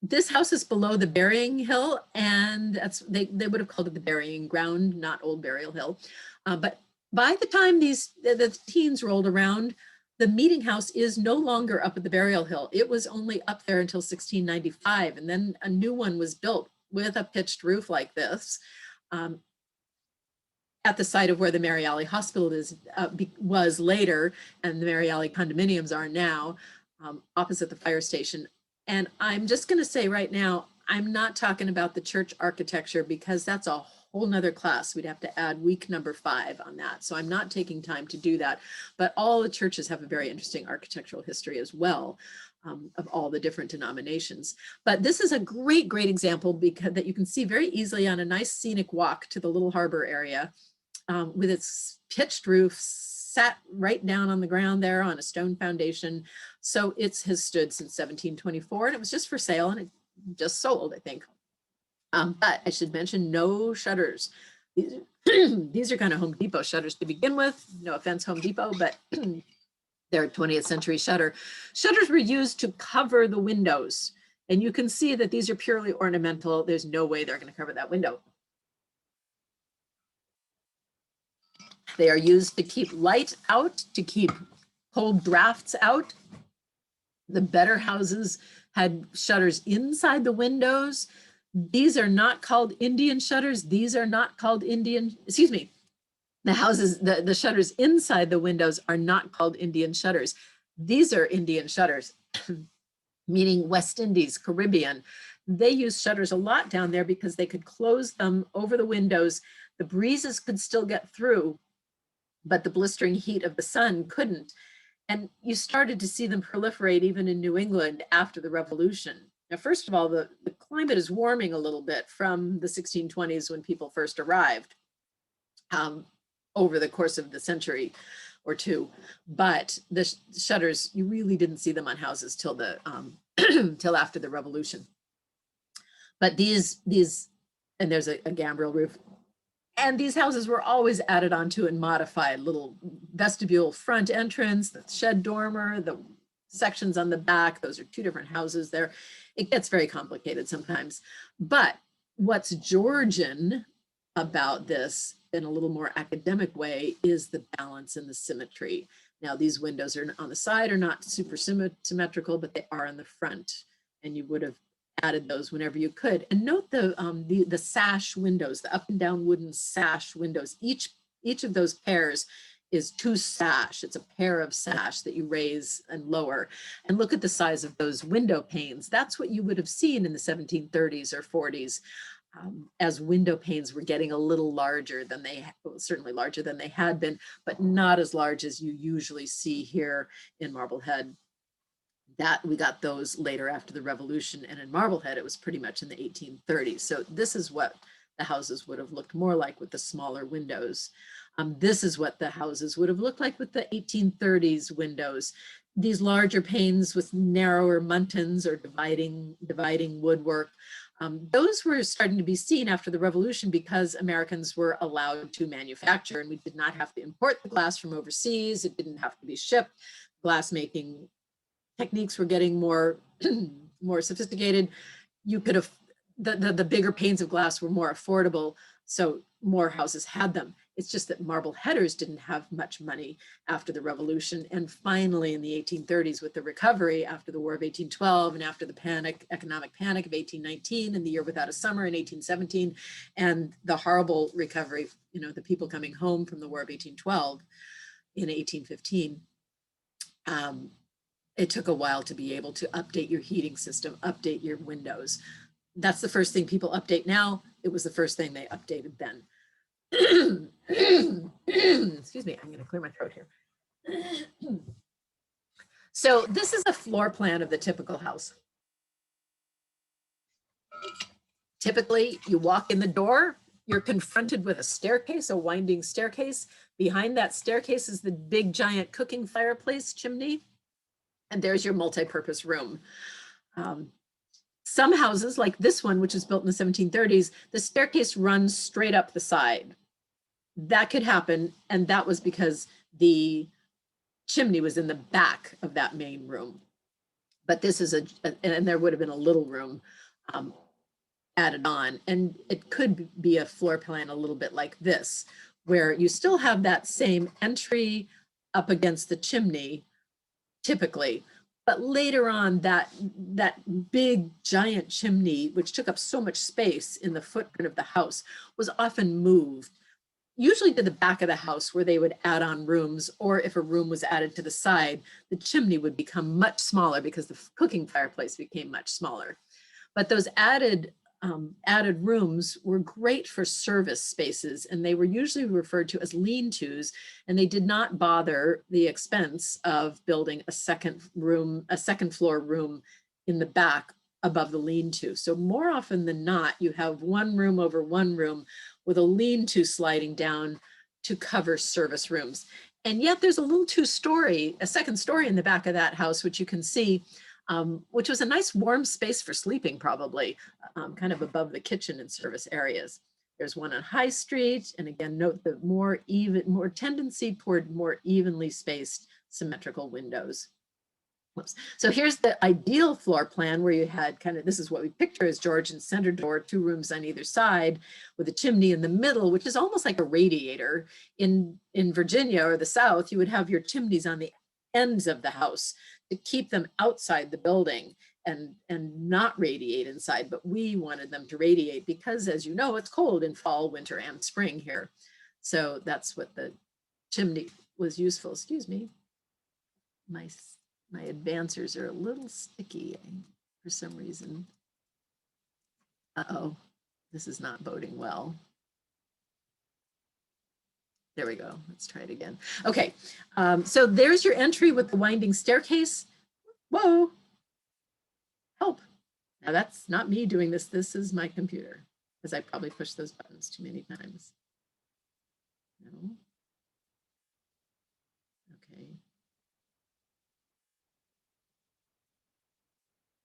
This house is below the burying hill, and that's they would have called it the burying ground, not Old Burial Hill. But by the time the teens rolled around, the meeting house is no longer up at the burial hill. It was only up there until 1695, and then a new one was built with a pitched roof like this at the site of where the Mary Alley Hospital was later, and the Mary Alley condominiums are now, opposite the fire station. And I'm just going to say right now, I'm not talking about the church architecture because that's a whole nother class. We'd have to add week number 5 on that. So I'm not taking time to do that. But all the churches have a very interesting architectural history as well, of all the different denominations. But this is a great example because that you can see very easily on a nice scenic walk to the little harbor area, with its pitched roof sat right down on the ground there on a stone foundation. So it has stood since 1724, and it was just for sale, and it just sold, I think. But I should mention no shutters. These are kind of Home Depot shutters to begin with. No offense, Home Depot, but they're a 20th century shutter. Shutters were used to cover the windows. And you can see that these are purely ornamental. There's no way they're going to cover that window. They are used to keep light out, to keep cold drafts out. The better houses had shutters inside the windows. These are not called Indian shutters. These are not called excuse me. The shutters inside the windows are not called Indian shutters. These are Indian shutters, meaning West Indies, Caribbean. They used shutters a lot down there because they could close them over the windows. The breezes could still get through, but the blistering heat of the sun couldn't. And you started to see them proliferate even in New England after the Revolution. Now, first of all, the climate is warming a little bit from the 1620s when people first arrived, over the course of the century or two. But the shutters, you really didn't see them on houses till till after the Revolution. But these, and there's a gambrel roof. And these houses were always added onto and modified. Little vestibule front entrance, the shed dormer, the sections on the back. Those are 2 different houses there. It gets very complicated sometimes. But what's Georgian about this in a little more academic way is the balance and the symmetry. Now, these windows are on the side are not super symmetrical, but they are in the front. And you would have added those whenever you could. And note the sash windows, the up and down wooden sash windows. Each of those pairs is 2 sash. It's a pair of sash that you raise and lower. And look at the size of those window panes. That's what you would have seen in the 1730s or 40s, as window panes were getting a little larger than certainly larger than they had been, but not as large as you usually see here in Marblehead. That we got those later after the Revolution, and in Marblehead, it was pretty much in the 1830s. So this is what the houses would have looked more like with the smaller windows. This is what the houses would have looked like with the 1830s windows. These larger panes with narrower muntins or dividing woodwork. Those were starting to be seen after the Revolution because Americans were allowed to manufacture, and we did not have to import the glass from overseas. It didn't have to be shipped. Glass making techniques were getting more more sophisticated. You could have the bigger panes of glass were more affordable, so more houses had them. It's just that Marbleheaders didn't have much money after the Revolution, and finally in the 1830s, with the recovery after the War of 1812 and after the economic panic of 1819 and the year without a summer in 1817, and the horrible recovery, the people coming home from the War of 1812 in 1815. It took a while to be able to update your heating system, update your windows. That's the first thing people update now. It was the first thing they updated then. Excuse me, I'm going to clear my throat here. So this is a floor plan of the typical house. Typically, you walk in the door, you're confronted with a staircase, a winding staircase. Behind that staircase is the big giant cooking fireplace chimney. And there's your multi-purpose room. Some houses, like this one, which was built in the 1730s, the staircase runs straight up the side. That could happen, and that was because the chimney was in the back of that main room. But this is and there would have been a little room added on, and it could be a floor plan a little bit like this, where you still have that same entry up against the chimney, typically, but later on that big giant chimney, which took up so much space in the footprint of the house, was often moved, usually to the back of the house where they would add on rooms, or if a room was added to the side, the chimney would become much smaller because the cooking fireplace became much smaller. But those added rooms were great for service spaces, and they were usually referred to as lean-tos, and they did not bother the expense of building a second floor room in the back above the lean-to. So more often than not, you have one room over one room with a lean-to sliding down to cover service rooms. And yet there's a second story in the back of that house, which you can see, which was a nice warm space for sleeping, probably kind of above the kitchen and service areas. There's one on High Street, and again, note the more tendency toward more evenly spaced symmetrical windows. Whoops. So here's the ideal floor plan where you had this is what we picture as Georgian center door, 2 rooms on either side with a chimney in the middle, which is almost like a radiator. In Virginia or the South, you would have your chimneys on the ends of the house to keep them outside the building and not radiate inside, but we wanted them to radiate because, as you know, it's cold in fall, winter, and spring here. So that's what the chimney was useful. Excuse me. My advancers are a little sticky for some reason. Uh-oh, this is not boding well. There we go. Let's try it again. Okay, so there's your entry with the winding staircase. Whoa, help. Now that's not me doing this. This is my computer, because I probably pushed those buttons too many times. No. Okay.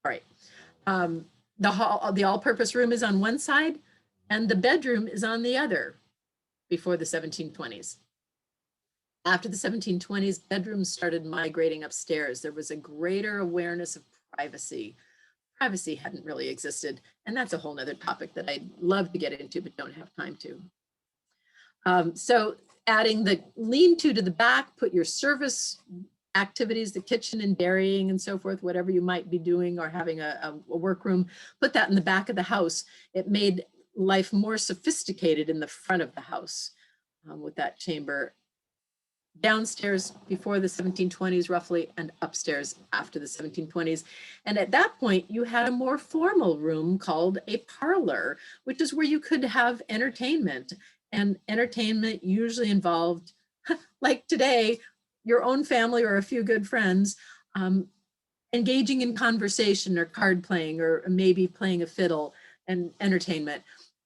All right. The all-purpose room is on one side and the bedroom is on the other before the 1720s. After the 1720s, bedrooms started migrating upstairs. There was a greater awareness of privacy. Privacy hadn't really existed, and that's a whole nother topic that I'd love to get into, but don't have time to. So adding the lean-to the back, put your service activities, the kitchen and dairying and so forth, whatever you might be doing or having a workroom, put that in the back of the house. It made life more sophisticated in the front of the house with that chamber. Downstairs before the 1720s roughly, and upstairs after the 1720s. And at that point, you had a more formal room called a parlor, which is where you could have entertainment. And entertainment usually involved, like today, your own family or a few good friends. engaging in conversation or card playing or maybe playing a fiddle and entertainment.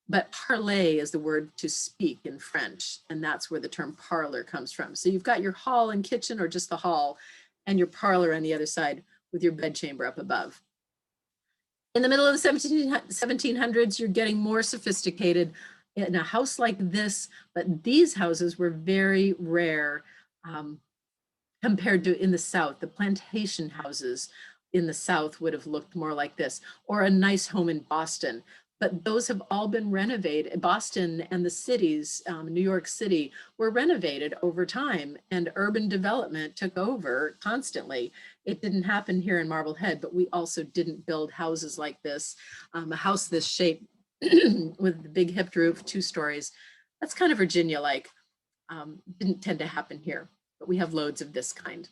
But parler is the word to speak in French, and that's where the term parlor comes from. So you've got your hall and kitchen, or just the hall, and your parlor on the other side with your bedchamber up above. In the middle of the 1700s, you're getting more sophisticated in a house like this, but these houses were very rare compared to in the South. The plantation houses in the South would have looked more like this, or a nice home in Boston. But those have all been renovated. Boston and the cities, New York City, were renovated over time, and urban development took over constantly. It didn't happen here in Marblehead, but we also didn't build houses like this. A house this shape with the big hipped roof, 2 stories. That's kind of Virginia-like. Didn't tend to happen here, but we have loads of this kind.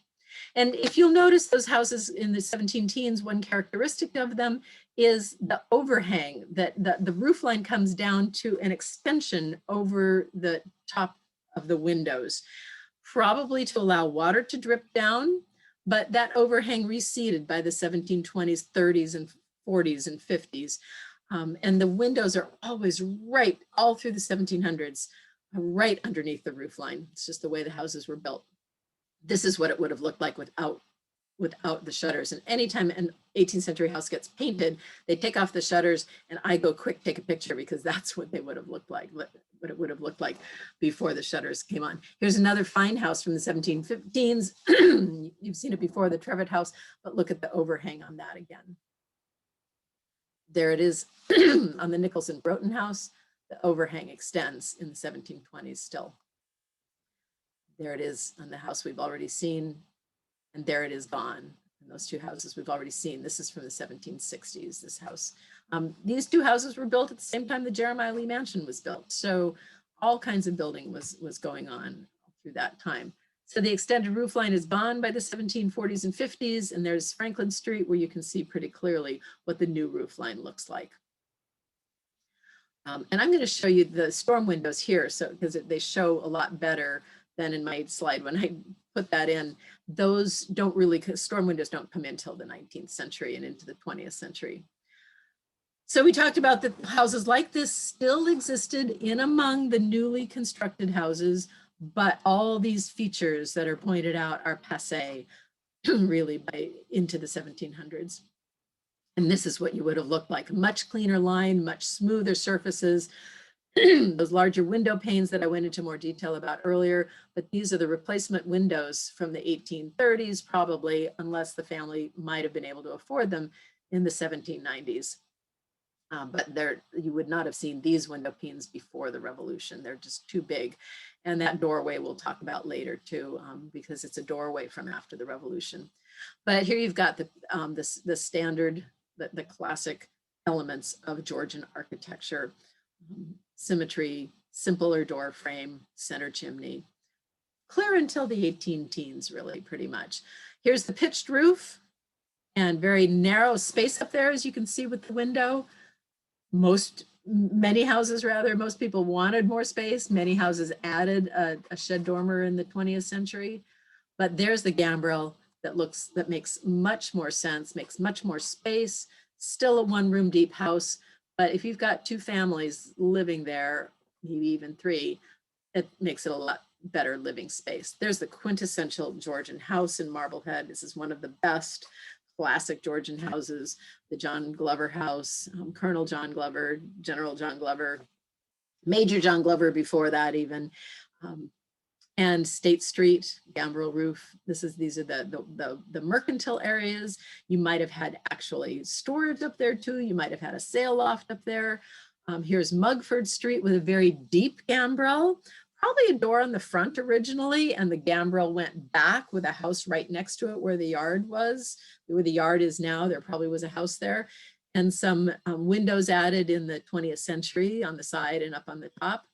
And if you'll notice those houses in the 17 teens, one characteristic of them is the overhang, that the roof line comes down to an extension over the top of the windows, probably to allow water to drip down, but that overhang receded by the 1720s, 30s, and 40s and 50s. And the windows are always right all through the 1700s, right underneath the roof line. It's just the way the houses were built. This is what it would have looked like without the shutters. And anytime an 18th century house gets painted, they take off the shutters and I go quick, take a picture, because that's what they would have looked like, what it would have looked like before the shutters came on. Here's another fine house from the 1715s. You've seen it before, the Trevitt House, but look at the overhang on that again. There it is on the Nicholson Broughton House. The overhang extends in the 1720s still. There it is on the house we've already seen, and there it is gone. And those 2 houses we've already seen. This is from the 1760s, this house. These 2 houses were built at the same time the Jeremiah Lee Mansion was built. So all kinds of building was going on through that time. So the extended roof line is gone by the 1740s and 50s, and there's Franklin Street where you can see pretty clearly what the new roof line looks like. And I'm going to show you the storm windows here, so because they show a lot better than in my slide when I put that in. Those don't really, storm windows don't come in until the 19th century and into the 20th century. So we talked about that houses like this still existed in among the newly constructed houses, but all these features that are pointed out are passé really by into the 1700s. And this is what you would have looked like: much cleaner line, much smoother surfaces, those larger window panes that I went into more detail about earlier, but these are the replacement windows from the 1830s, probably, unless the family might have been able to afford them in the 1790s. But you would not have seen these window panes before the Revolution. They're just too big. And that doorway we'll talk about later too, because it's a doorway from after the Revolution. But here you've got the standard, the classic elements of Georgian architecture. Symmetry, simpler door frame, center chimney, clear until the 18 teens, really, pretty much. Here's the pitched roof and very narrow space up there, as you can see with the window. Many houses, most people wanted more space. Many houses added a shed dormer in the 20th century, but there's the gambrel that makes much more sense, makes much more space, still a 1-room deep house. But if you've got 2 families living there, maybe even 3, it makes it a lot better living space. There's the quintessential Georgian house in Marblehead. This is one of the best classic Georgian houses, the John Glover house, Colonel John Glover, General John Glover, Major John Glover before that even. And State Street, gambrel roof. These are the mercantile areas. You might have had actually storage up there too. You might have had a sail loft up there. Here's Mugford Street with a very deep gambrel, probably a door on the front originally, and the gambrel went back with a house right next to it where the yard was, where the yard is now. There probably was a house there, and some windows added in the 20th century on the side and up on the top.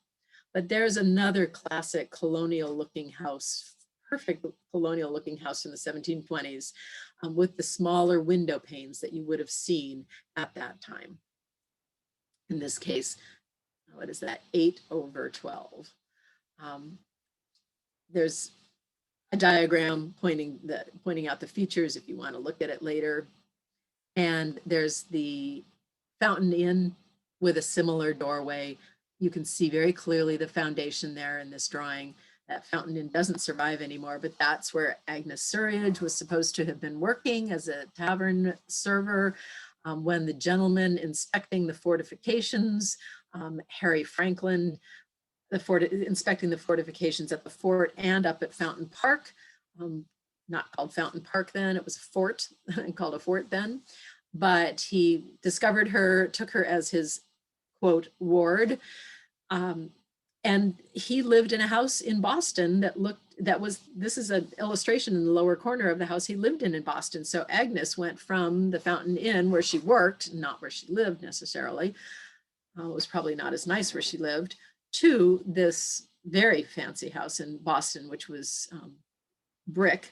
But there's another classic colonial looking house, perfect colonial looking house from the 1720s with the smaller window panes that you would have seen at that time. In this case, what is that, 8/12. There's a diagram pointing out the features if you want to look at it later. And there's the Fountain Inn with a similar doorway. You can see very clearly the foundation there in this drawing. That Fountain Inn doesn't survive anymore, but that's where Agnes Surridge was supposed to have been working as a tavern server. When the gentleman inspecting the fortifications, Harry Franklin, inspecting the fortifications at the fort and up at Fountain Park, not called Fountain Park then, it was a fort, called a fort then. But he discovered her, took her as his, quote, ward. And he lived in a house in Boston this is an illustration in the lower corner of the house he lived in Boston. So Agnes went from the Fountain Inn where she worked, not where she lived necessarily. It was probably not as nice where she lived, to this very fancy house in Boston, which was brick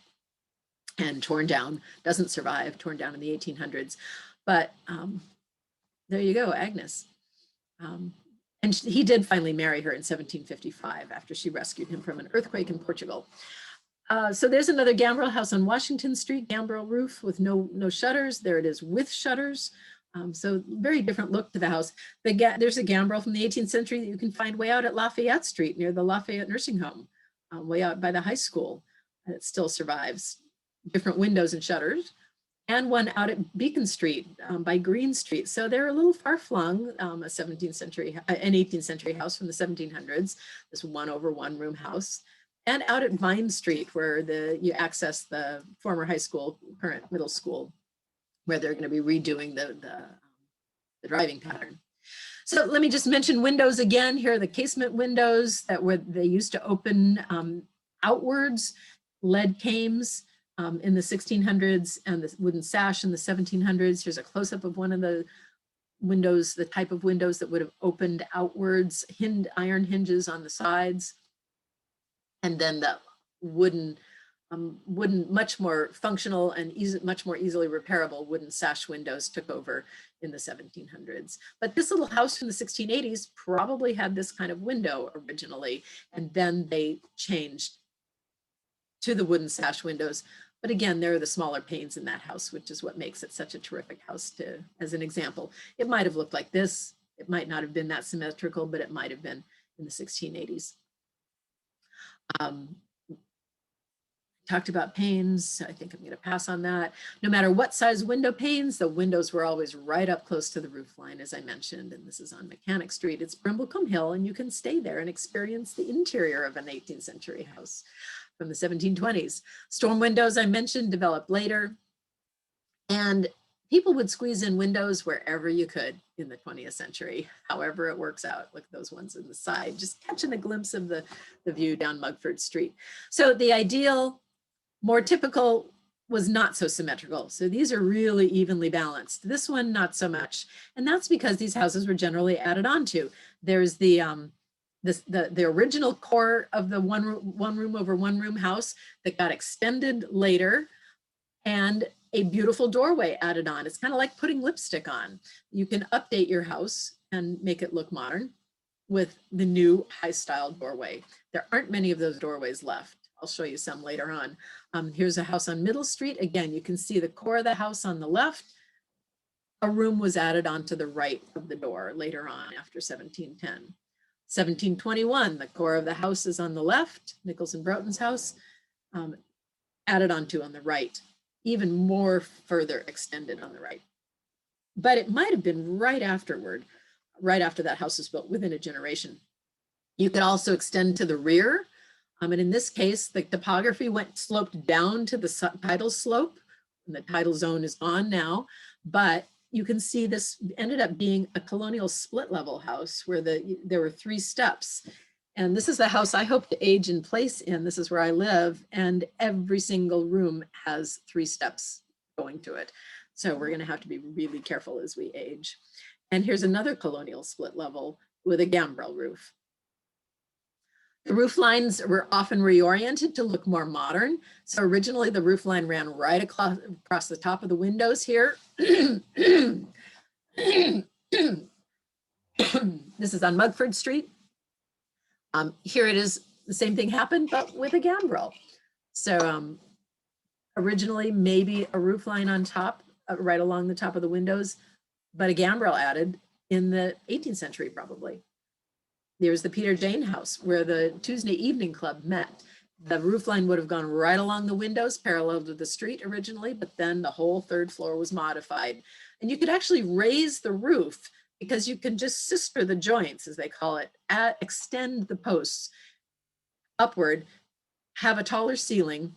and torn down, doesn't survive, torn down in the 1800s. But there you go, Agnes. And he did finally marry her in 1755 after she rescued him from an earthquake in Portugal. So there's another gambrel house on Washington Street, gambrel roof with no shutters. There it is with shutters. So very different look to the house. There's a gambrel from the 18th century that you can find way out at Lafayette Street near the Lafayette Nursing Home, way out by the high school. It still survives. Different windows and shutters. And one out at Beacon Street by Green Street. So they're a little far flung, an 18th century house from the 1700s, this 1-over-1 room house. And out at Vine Street where you access the former high school, current middle school, where they're going to be redoing the driving pattern. So let me just mention windows again. Here are the casement windows they used to open outwards, lead cames in the 1600s and the wooden sash in the 1700s. Here's a close-up of one of the windows, the type of windows that would have opened outwards, iron hinges on the sides. And then the wooden, much more functional and much more easily repairable wooden sash windows took over in the 1700s. But this little house from the 1680s probably had this kind of window originally, and then they changed to the wooden sash windows. But again, there are the smaller panes in that house, which is what makes it such a terrific house as an example. It might have looked like this. It might not have been that symmetrical, but it might have been in the 1680s. Talked about panes. I think I'm going to pass on that. No matter what size window panes, the windows were always right up close to the roof line, as I mentioned. And this is on Mechanic Street. It's Brimblecombe Hill, and you can stay there and experience the interior of an 18th century house from the 1720s. Storm windows, I mentioned, developed later. And people would squeeze in windows wherever you could in the 20th century, however it works out. Look at those ones in the side, just catching a glimpse of the view down Mugford Street. So the ideal, more typical, was not so symmetrical. So these are really evenly balanced. This one, not so much. And that's because these houses were generally added onto. There's the original core of the one room over one room house that got extended later, and a beautiful doorway added on. It's kind of like putting lipstick on. You can update your house and make it look modern with the new high style doorway. There aren't many of those doorways left. I'll show you some later on. Here's a house on Middle Street. Again, you can see the core of the house on the left. A room was added onto the right of the door later on after 1710. 1721, the core of the house is on the left, Nichols and Broughton's house, added onto on the right, even more further extended on the right. But it might have been right after that house was built, within a generation. You could also extend to the rear. And in this case, the topography sloped down to the tidal slope, and the tidal zone is gone now. But you can see this ended up being a colonial split level house where there were 3 steps. And this is the house I hope to age in place in. This is where I live. And every single room has 3 steps going to it. So we're going to have to be really careful as we age. And here's another colonial split level with a gambrel roof. The roof lines were often reoriented to look more modern. So originally the roof line ran right across the top of the windows here. This is on Mugford Street. Here it is, the same thing happened, but with a gambrel. So originally maybe a roof line on top, right along the top of the windows, but a gambrel added in the 18th century probably. There's the Peter Jane house where the Tuesday evening club met. The roof line would have gone right along the windows, parallel to the street originally, but then the whole third floor was modified. And you could actually raise the roof because you can just sister the joints, as they call it, extend the posts upward, have a taller ceiling,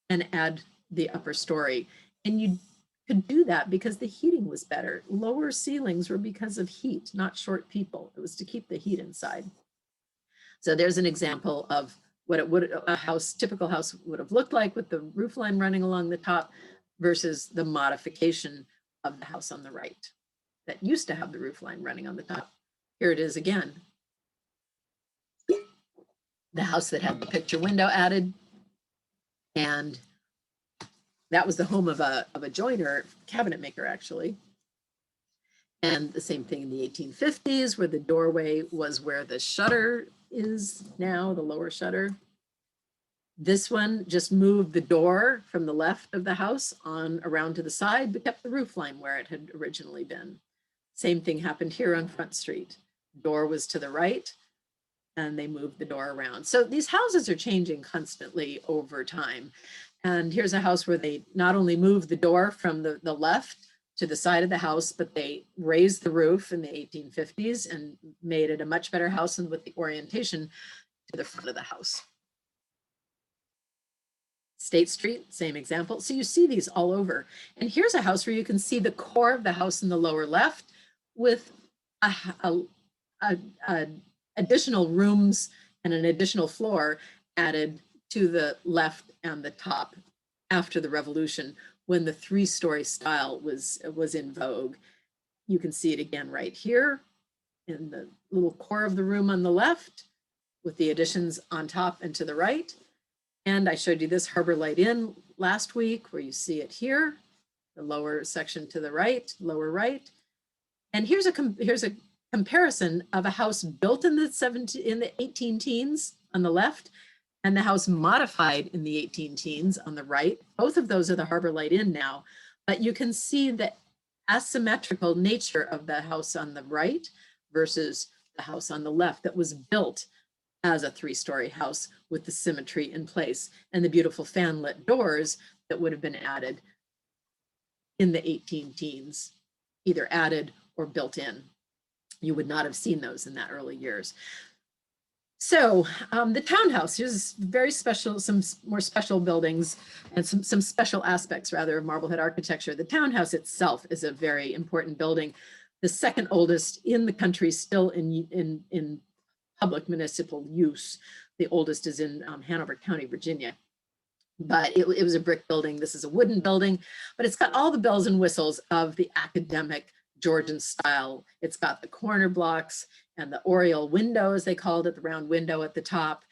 and add the upper story. And you could do that because the heating was better. Lower ceilings were because of heat, not short people. It was to keep the heat inside. So there's an example of what it would a house, typical house would have looked like with the roof line running along the top versus the modification of the house on the right that used to have the roof line running on the top. Here it is again. The house that had the picture window added, and that was the home of a joiner, cabinet maker actually. And the same thing in the 1850s, where the doorway was where the shutter is now, the lower shutter. This one just moved the door from the left of the house on around to the side, but kept the roof line where it had originally been. Same thing happened here on Front Street. Door was to the right, and they moved the door around. So these houses are changing constantly over time. And here's a house where they not only moved the door from the left to the side of the house, but they raised the roof in the 1850s and made it a much better house and with the orientation to the front of the house. State Street, same example. So you see these all over. And here's a house where you can see the core of the house in the lower left with additional rooms and an additional floor added to the left and the top after the Revolution, when the three-story style was in vogue. You can see it again right here in the little core of the room on the left with the additions on top and to the right. And I showed you this Harbor Light Inn last week, where you see it here, the lower section to the right, lower right. And here's a comparison of a house built in the 18 teens on the left, and the house modified in the 18 teens on the right. Both of those are the Harbor Light Inn now, but you can see the asymmetrical nature of the house on the right versus the house on the left that was built as a three-story house with the symmetry in place and the beautiful fan-lit doors that would have been added in the 18 teens, either added or built in. You would not have seen those in that early years. So the townhouse, here's very special, some more special buildings and some special aspects rather of Marblehead architecture. The townhouse itself is a very important building, the second oldest in the country, still in public municipal use. The oldest is in Hanover County, Virginia. But it was a brick building. This is a wooden building, but it's got all the bells and whistles of the academic Georgian style. It's got the corner blocks and the oriel window, as they called it, the round window at the top.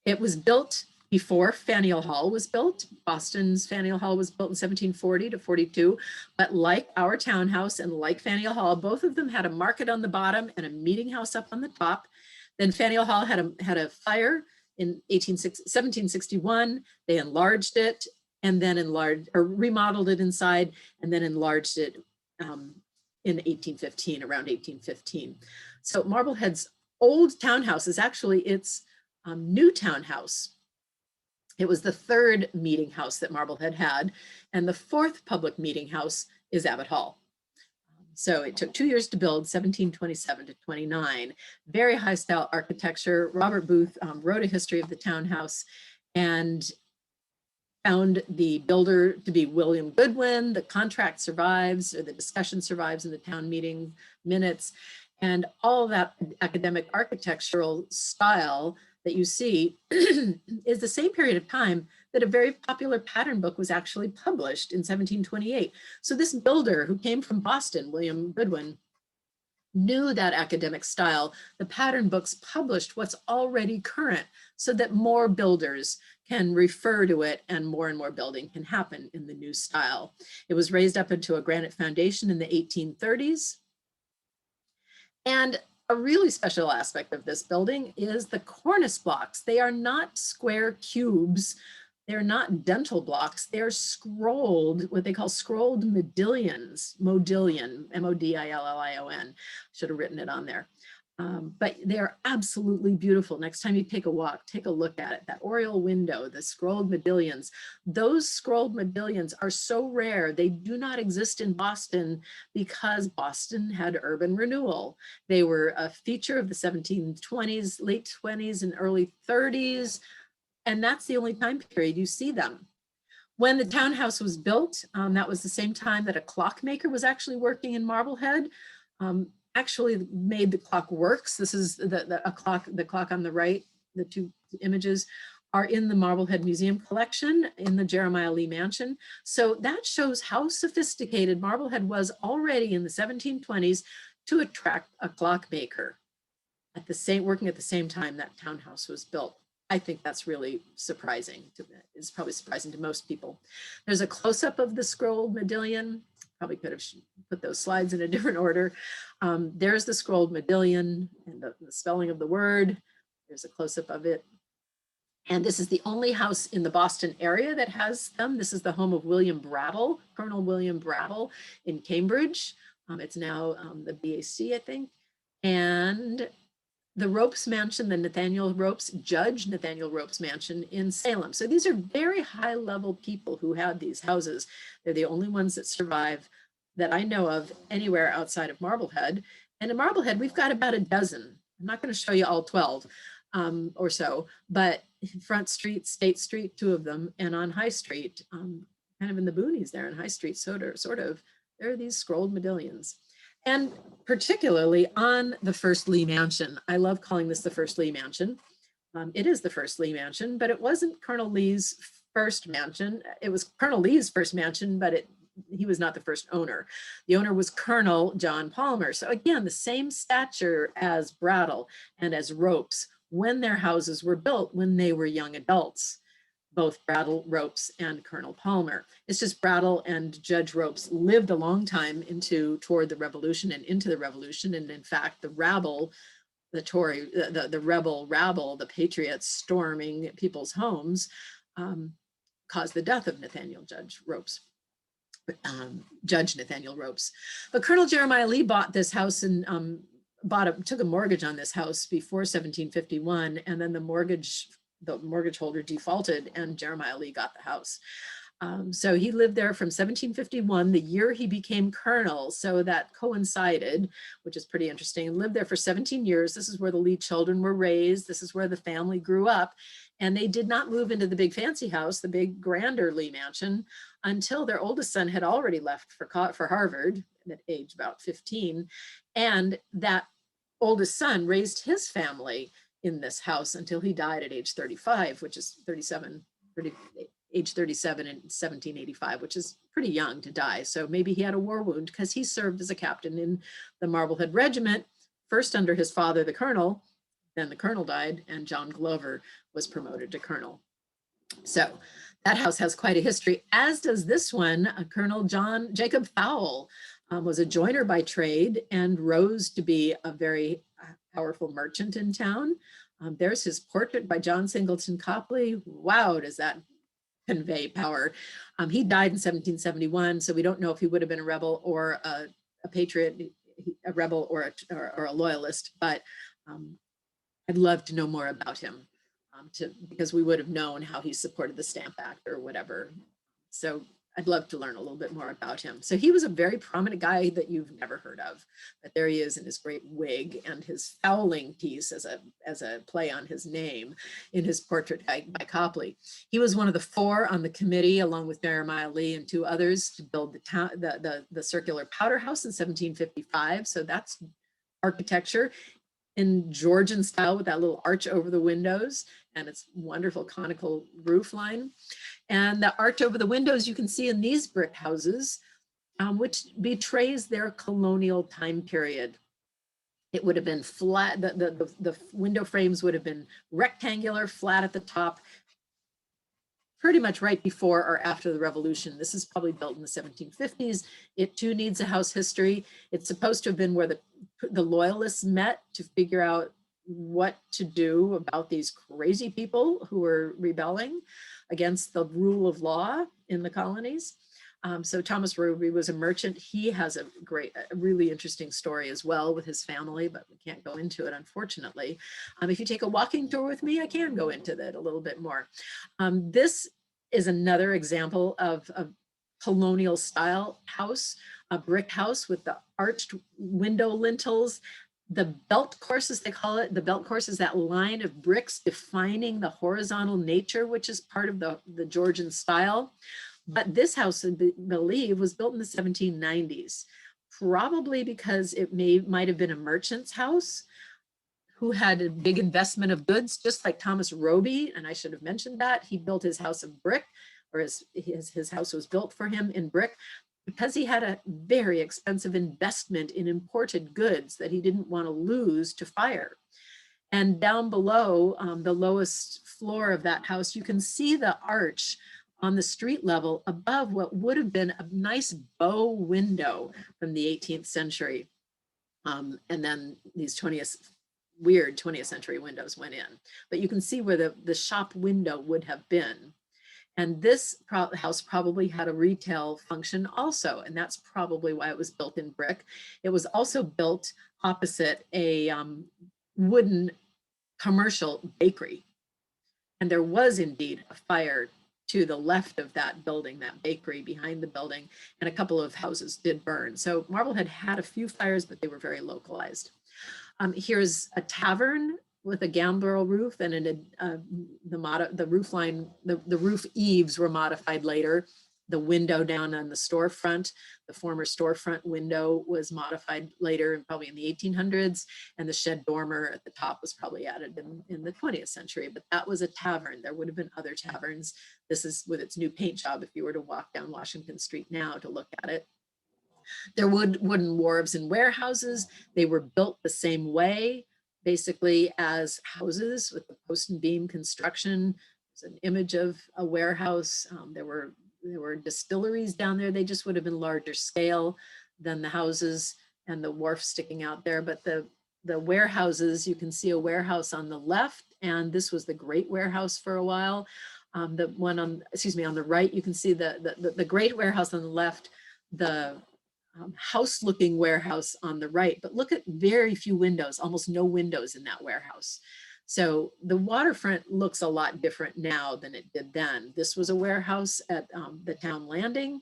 It was built before Faneuil Hall was built. Boston's Faneuil Hall was built in 1740 to 42, but like our townhouse and like Faneuil Hall, both of them had a market on the bottom and a meeting house up on the top. Then Faneuil Hall had a fire in 1761. They enlarged it and then remodeled it inside and then enlarged it in 1815, around 1815. So Marblehead's old townhouse is actually its new townhouse. It was the third meeting house that Marblehead had, and the fourth public meeting house is Abbott Hall. So it took 2 years to build, 1727 to 29. Very high style architecture. Robert Booth wrote a history of the townhouse and found the builder to be William Goodwin. The contract survives, or the discussion survives in the town meeting minutes. And all that academic architectural style that you see is the same period of time that a very popular pattern book was actually published in 1728. So this builder who came from Boston, William Goodwin, knew that academic style. The pattern books published what's already current so that more builders can refer to it and more building can happen in the new style. It was raised up into a granite foundation in the 1830s. And a really special aspect of this building is the cornice blocks. They are not square cubes. They're not dental blocks. They're scrolled, what they call scrolled modillions, modillion, M-O-D-I-L-L-I-O-N. Should have written it on there. But they're absolutely beautiful. Next time you take a walk, take a look at it. That oriel window, the scrolled modillions, those scrolled modillions are so rare. They do not exist in Boston because Boston had urban renewal. They were a feature of the 1720s, late 20s and early 30s. And that's the only time period you see them. When the townhouse was built, that was the same time that a clockmaker was actually working in Marblehead. Actually made the clock works. This is the clock on the right, the two images are in the Marblehead Museum collection in the Jeremiah Lee Mansion. So that shows how sophisticated Marblehead was already in the 1720s to attract a clockmaker at the same, working at the same time that townhouse was built. I think that's really surprising. It's probably surprising to most people. There's a close-up of the scrolled modillion. Probably could have put those slides in a different order. There's the scrolled modillion and the spelling of the word. There's a close-up of it. And this is the only house in the Boston area that has them. This is the home of William Brattle, Colonel William Brattle in Cambridge. It's now the BAC, I think. And the Ropes Mansion, the Nathaniel Ropes, Judge Nathaniel Ropes Mansion in Salem. So these are very high level people who had these houses. They're the only ones that survive that I know of anywhere outside of Marblehead. And in Marblehead, we've got about a dozen. I'm not going to show you all 12 or so, but Front Street, State Street, 2 of them, and on High Street, kind of in the boonies there in High Street, sort of, there are these scrolled modillions. And particularly on the first Lee Mansion. I love calling this the first Lee Mansion. It is the first Lee Mansion, but it wasn't Colonel Lee's first mansion. It was Colonel Lee's first mansion, but he was not the first owner. The owner was Colonel John Palmer. So again, the same stature as Brattle and as Ropes when their houses were built when they were young adults. Both Brattle, Ropes, and Colonel Palmer. It's just Brattle and Judge Ropes lived a long time toward the Revolution and into the Revolution. And in fact, the rabble, the rebel rabble, the patriots storming people's homes caused the death of Nathaniel Judge Ropes. Judge Nathaniel Ropes. But Colonel Jeremiah Lee bought this house and took a mortgage on this house before 1751, and then the mortgage holder defaulted and Jeremiah Lee got the house. So he lived there from 1751, the year he became colonel. So that coincided, which is pretty interesting. Lived there for 17 years. This is where the Lee children were raised. This is where the family grew up. And they did not move into the big fancy house, the big grander Lee Mansion, until their oldest son had already left for Harvard at age about 15. And that oldest son raised his family in this house until he died at age 35, which is age 37 in 1785, which is pretty young to die. So maybe he had a war wound because he served as a captain in the Marblehead Regiment, first under his father, the colonel, then the colonel died and John Glover was promoted to colonel. So that house has quite a history, as does this one. Colonel Jacob Fowle was a joiner by trade and rose to be a very powerful merchant in town. There's his portrait by John Singleton Copley. Wow, does that convey power. He died in 1771, so we don't know if he would have been a rebel or a patriot, a rebel or a loyalist, but I'd love to know more about him because we would have known how he supported the Stamp Act or whatever. So I'd love to learn a little bit more about him. So he was a very prominent guy that you've never heard of, but there he is in his great wig and his fowling piece as a play on his name in his portrait by Copley. He was one of the 4 on the committee, along with Jeremiah Lee and 2 others, to build the circular powder house in 1755. So that's architecture in Georgian style with that little arch over the windows and its wonderful conical roof line. And the arch over the windows you can see in these brick houses, which betrays their colonial time period. It would have been flat, the window frames would have been rectangular, flat at the top, pretty much right before or after the revolution. This is probably built in the 1750s. It too needs a house history. It's supposed to have been where the loyalists met to figure out what to do about these crazy people who were rebelling against the rule of law in the colonies. So Thomas Roby was a merchant. He has a really interesting story as well with his family, but we can't go into it, unfortunately. If you take a walking tour with me, I can go into that a little bit more. This is another example of a colonial style house, a brick house with the arched window lintels. The belt course, as they call it, the belt course is that line of bricks defining the horizontal nature, which is part of the Georgian style. But this house, I believe, was built in the 1790s, probably because it might have been a merchant's house who had a big investment of goods, just like Thomas Roby. And I should have mentioned that. He built his house of brick, or his house was built for him in brick, because he had a very expensive investment in imported goods that he didn't want to lose to fire. And down below, the lowest floor of that house, you can see the arch on the street level above what would have been a nice bow window from the 18th century. And then these weird 20th century windows went in. But you can see where the shop window would have been. And this house probably had a retail function also, and that's probably why it was built in brick. It was also built opposite a wooden commercial bakery. And there was indeed a fire to the left of that building, that bakery behind the building, and a couple of houses did burn. So Marblehead had a few fires, but they were very localized. Here's a tavern with a gambrel roof, and the roof line, the roof eaves were modified later. The window down on the storefront, the former storefront window, was modified later, probably in the 1800s, and the shed dormer at the top was probably added in the 20th century. But that was a tavern. There would have been other taverns. This is with its new paint job if you were to walk down Washington Street now to look at it. There were wooden wharves and warehouses. They were built the same way, basically, as houses with the post and beam construction. There's an image of a warehouse. There were distilleries down there. They just would have been larger scale than the houses and the wharf sticking out there. But the warehouses, you can see a warehouse on the left, and this was the Great Warehouse for a while. The one on the right, you can see the Great Warehouse on the left, the house-looking warehouse on the right. But look at very few windows, almost no windows in that warehouse. So the waterfront looks a lot different now than it did then. This was a warehouse at the town landing.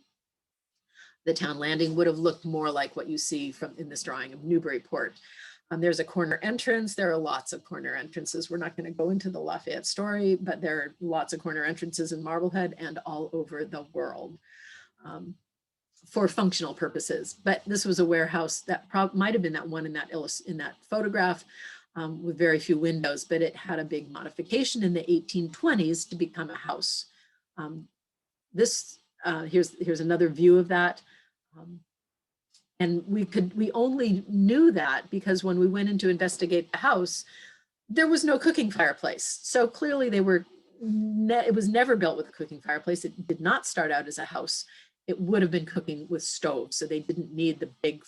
The town landing would have looked more like what you see in this drawing of Newburyport. There's a corner entrance. There are lots of corner entrances. We're not going to go into the Lafayette story, but there are lots of corner entrances in Marblehead and all over the world for functional purposes. But this was a warehouse that might have been that one in that photograph. With very few windows, but it had a big modification in the 1820s to become a house. Here's another view of that. And we only knew that because when we went in to investigate the house, there was no cooking fireplace. So clearly it was never built with a cooking fireplace. It did not start out as a house. It would have been cooking with stoves. So they didn't need the big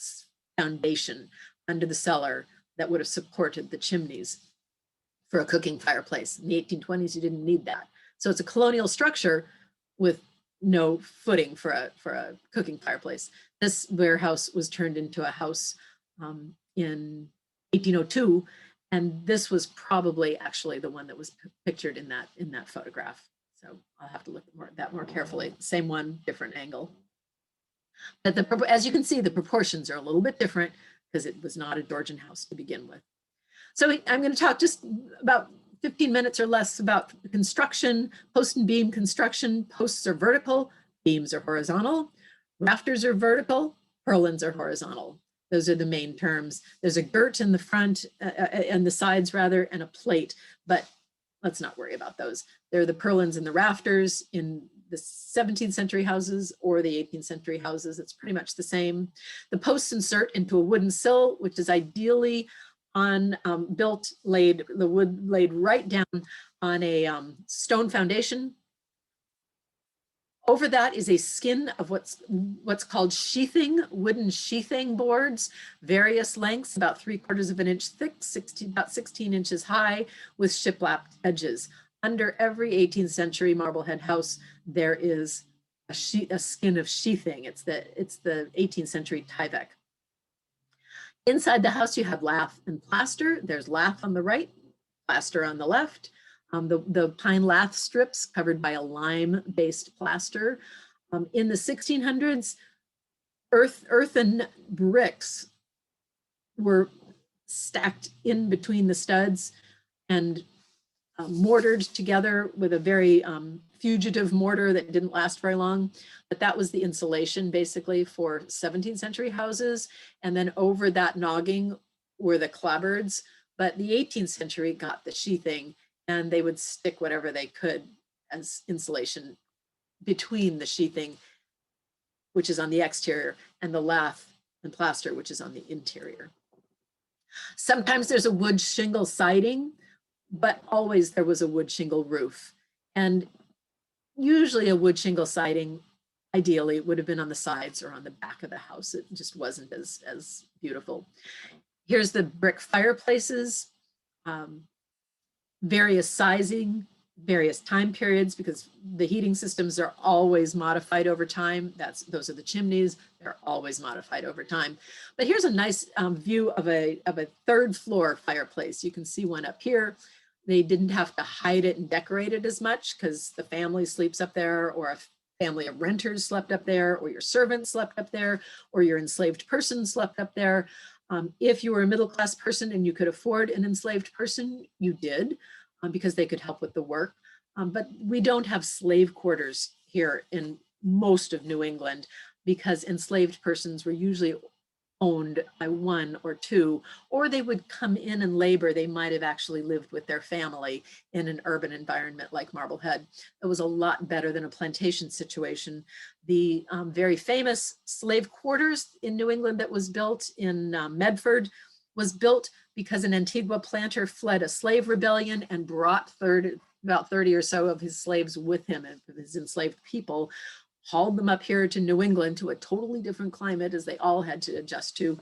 foundation under the cellar that would have supported the chimneys for a cooking fireplace. In the 1820s, you didn't need that. So it's a colonial structure with no footing for a cooking fireplace. This warehouse was turned into a house in 1802, and this was probably actually the one that was pictured in that photograph. So I'll have to look at that more carefully. Same one, different angle. But as you can see, the proportions are a little bit different because it was not a Georgian house to begin with. So I'm going to talk just about 15 minutes or less about construction, post and beam construction. Posts are vertical, beams are horizontal, rafters are vertical, purlins are horizontal. Those are the main terms. There's a girt in the front and the sides rather, and a plate, but let's not worry about those. They're the purlins and the rafters in the 17th century houses or the 18th century houses. It's pretty much the same. The posts insert into a wooden sill, which is ideally on the wood laid right down on a stone foundation. Over that is a skin of what's called sheathing, wooden sheathing boards, various lengths, about 3/4 of an inch thick, about 16 inches high, with shiplap edges. Under every 18th century Marblehead house, there is a skin of sheathing. It's the 18th century Tyvek. Inside the house, you have lath and plaster. There's lath on the right, plaster on the left. The pine lath strips covered by a lime-based plaster. In the 1600s, earthen bricks were stacked in between the studs and mortared together with a very fugitive mortar that didn't last very long. But that was the insulation basically for 17th century houses. And then over that nogging were the clapboards. But the 18th century got the sheathing, and they would stick whatever they could as insulation between the sheathing, which is on the exterior, and the lath and plaster, which is on the interior. Sometimes there's a wood shingle siding, but always there was a wood shingle roof. And usually a wood shingle siding, ideally, would have been on the sides or on the back of the house. It just wasn't as beautiful. Here's the brick fireplaces, various sizing, various time periods, because the heating systems are always modified over time. Those are the chimneys. They're always modified over time. But here's a nice view of a third floor fireplace. You can see one up here. They didn't have to hide it and decorate it as much because the family sleeps up there, or a family of renters slept up there, or your servant slept up there, or your enslaved person slept up there. If you were a middle-class person and you could afford an enslaved person, you did, because they could help with the work. But we don't have slave quarters here in most of New England, because enslaved persons were usually owned by one or two, or they would come in and labor. They might have actually lived with their family in an urban environment like Marblehead. It was a lot better than a plantation situation. The very famous slave quarters in New England that was built in Medford was built because an Antigua planter fled a slave rebellion and brought about 30 or so of his slaves with him, and his enslaved people, hauled them up here to New England, to a totally different climate as they all had to adjust to,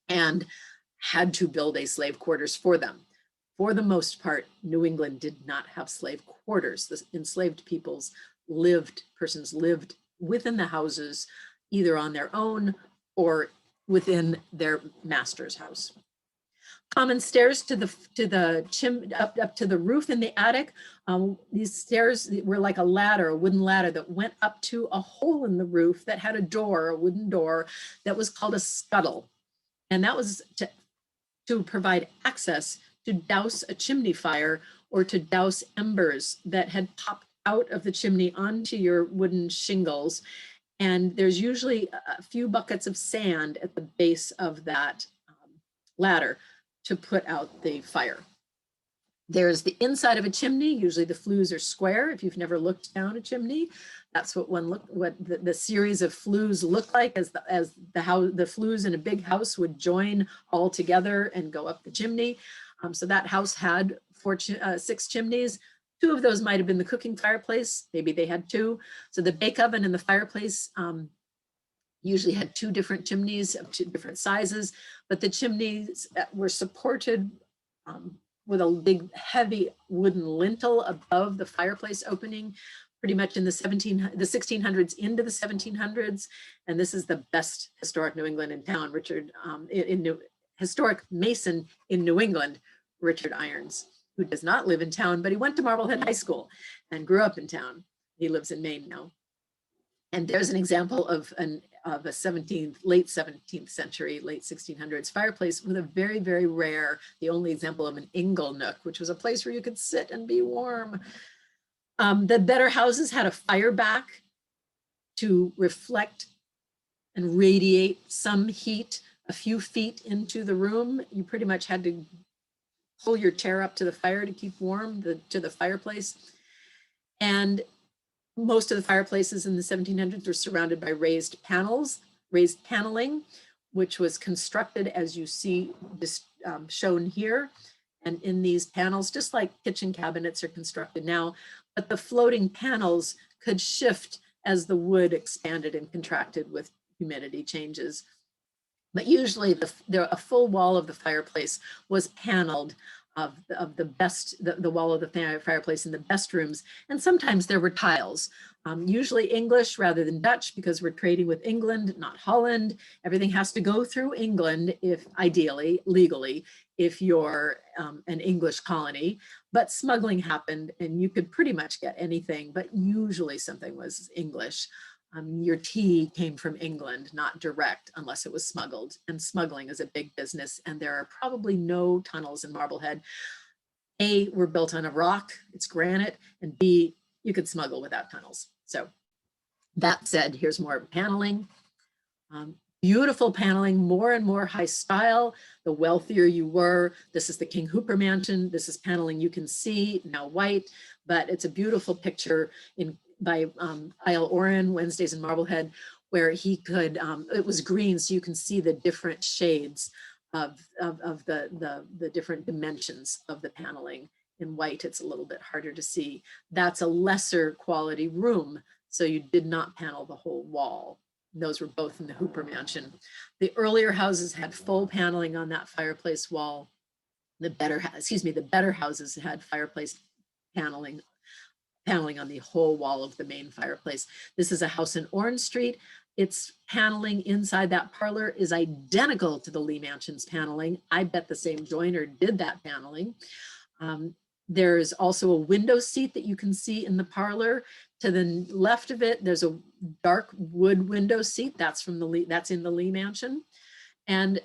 and had to build a slave quarters for them. For the most part, New England did not have slave quarters. The enslaved persons lived within the houses, either on their own or within their master's house. Common stairs up to the roof in the attic. These stairs were like a ladder, a wooden ladder that went up to a hole in the roof that had a door, a wooden door, that was called a scuttle. And that was to provide access to douse a chimney fire, or to douse embers that had popped out of the chimney onto your wooden shingles. And there's usually a few buckets of sand at the base of that ladder to put out the fire. There's the inside of a chimney. Usually the flues are square. If you've never looked down a chimney, that's what the series of flues look like, as the flues in a big house would join all together and go up the chimney. So that house had 6 chimneys. 2 of those might have been the cooking fireplace. Maybe they had 2. So the bake oven and the fireplace usually had 2 different chimneys of 2 different sizes, but the chimneys were supported with a big, heavy wooden lintel above the fireplace opening, pretty much in the 1600s into the 1700s. And this is the best historic New England in town, historic Mason in New England, Richard Irons, who does not live in town, but he went to Marblehead High School and grew up in town. He lives in Maine now. And there's an example of a late 17th century, late 1600s fireplace with a very, very rare, the only example of an ingle nook, which was a place where you could sit and be warm. The better houses had a fire back to reflect and radiate some heat a few feet into the room. You pretty much had to pull your chair up to the fire to keep warm, to the fireplace. And most of the fireplaces in the 1700s were surrounded by raised paneling, which was constructed as you see this shown here. And in these panels, just like kitchen cabinets are constructed now, but the floating panels could shift as the wood expanded and contracted with humidity changes. But usually a full wall of the fireplace was paneled of the wall of the fireplace in the best rooms. And sometimes there were tiles, usually English rather than Dutch, because we're trading with England, not Holland. Everything has to go through England, if ideally, legally, if you're an English colony. But smuggling happened and you could pretty much get anything, but usually something was English. Your tea came from England, not direct, unless it was smuggled. And smuggling is a big business. And there are probably no tunnels in Marblehead. A, we're built on a rock, it's granite, and B, you could smuggle without tunnels. So that said, here's more paneling. Beautiful paneling, more and more high style. The wealthier you were, this is the King Hooper Mansion. This is paneling you can see, now white, but it's a beautiful picture by Isle Oren, Wednesdays in Marblehead, where he could, it was green, so you can see the different shades of the different dimensions of the paneling. In white, it's a little bit harder to see. That's a lesser quality room, so you did not panel the whole wall. Those were both in the Hooper Mansion. The earlier houses had full paneling on that fireplace wall. The better houses had fireplace paneling on the whole wall of the main fireplace. This is a house in Orange Street. Its paneling inside that parlor is identical to the Lee Mansion's paneling. I bet the same joiner did that paneling. There's also a window seat that you can see in the parlor. To the left of it, there's a dark wood window seat. That's in the Lee Mansion. And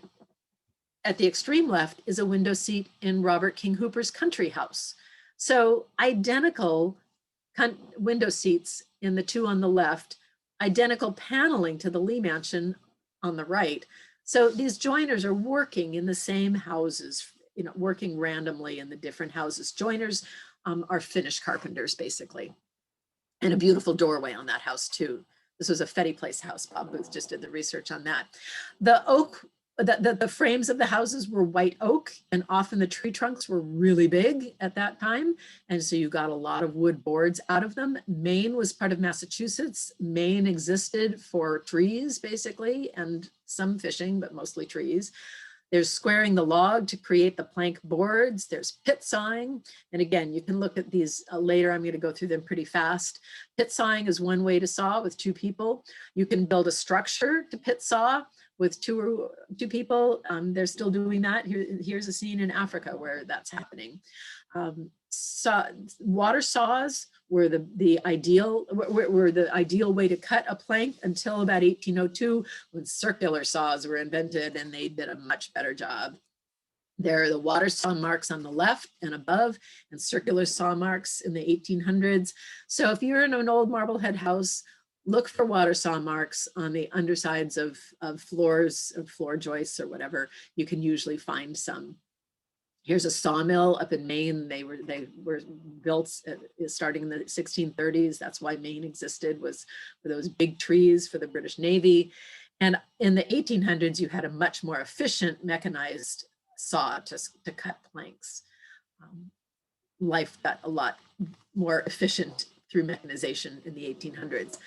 at the extreme left is a window seat in Robert King Hooper's country house. So identical window seats in the two on the left, identical paneling to the Lee Mansion on the right. So these joiners are working in the same houses, working randomly in the different houses. Joiners are Finnish carpenters, basically. And a beautiful doorway on that house too. This was a Fetty Place house. Bob Booth just did the research on that. The oak, the frames of the houses were white oak, and often the tree trunks were really big at that time. And so you got a lot of wood boards out of them. Maine was part of Massachusetts. Maine existed for trees, basically, and some fishing, but mostly trees. There's squaring the log to create the plank boards. There's pit sawing. And again, you can look at these later. I'm going to go through them pretty fast. Pit sawing is one way to saw with two people. You can build a structure to pit saw with two people. They're still doing that. Here's a scene in Africa where that's happening. Water saws were the ideal way to cut a plank until about 1802, when circular saws were invented, and they did a much better job. There are the water saw marks on the left and above, and circular saw marks in the 1800s. So if you're in an old Marblehead house, look for water saw marks on the undersides of floors, of floor joists or whatever. You can usually find some. Here's a sawmill up in Maine. They were built starting in the 1630s. That's why Maine existed, was for those big trees for the British Navy. And in the 1800s, you had a much more efficient mechanized saw to cut planks. Life got a lot more efficient through mechanization in the 1800s.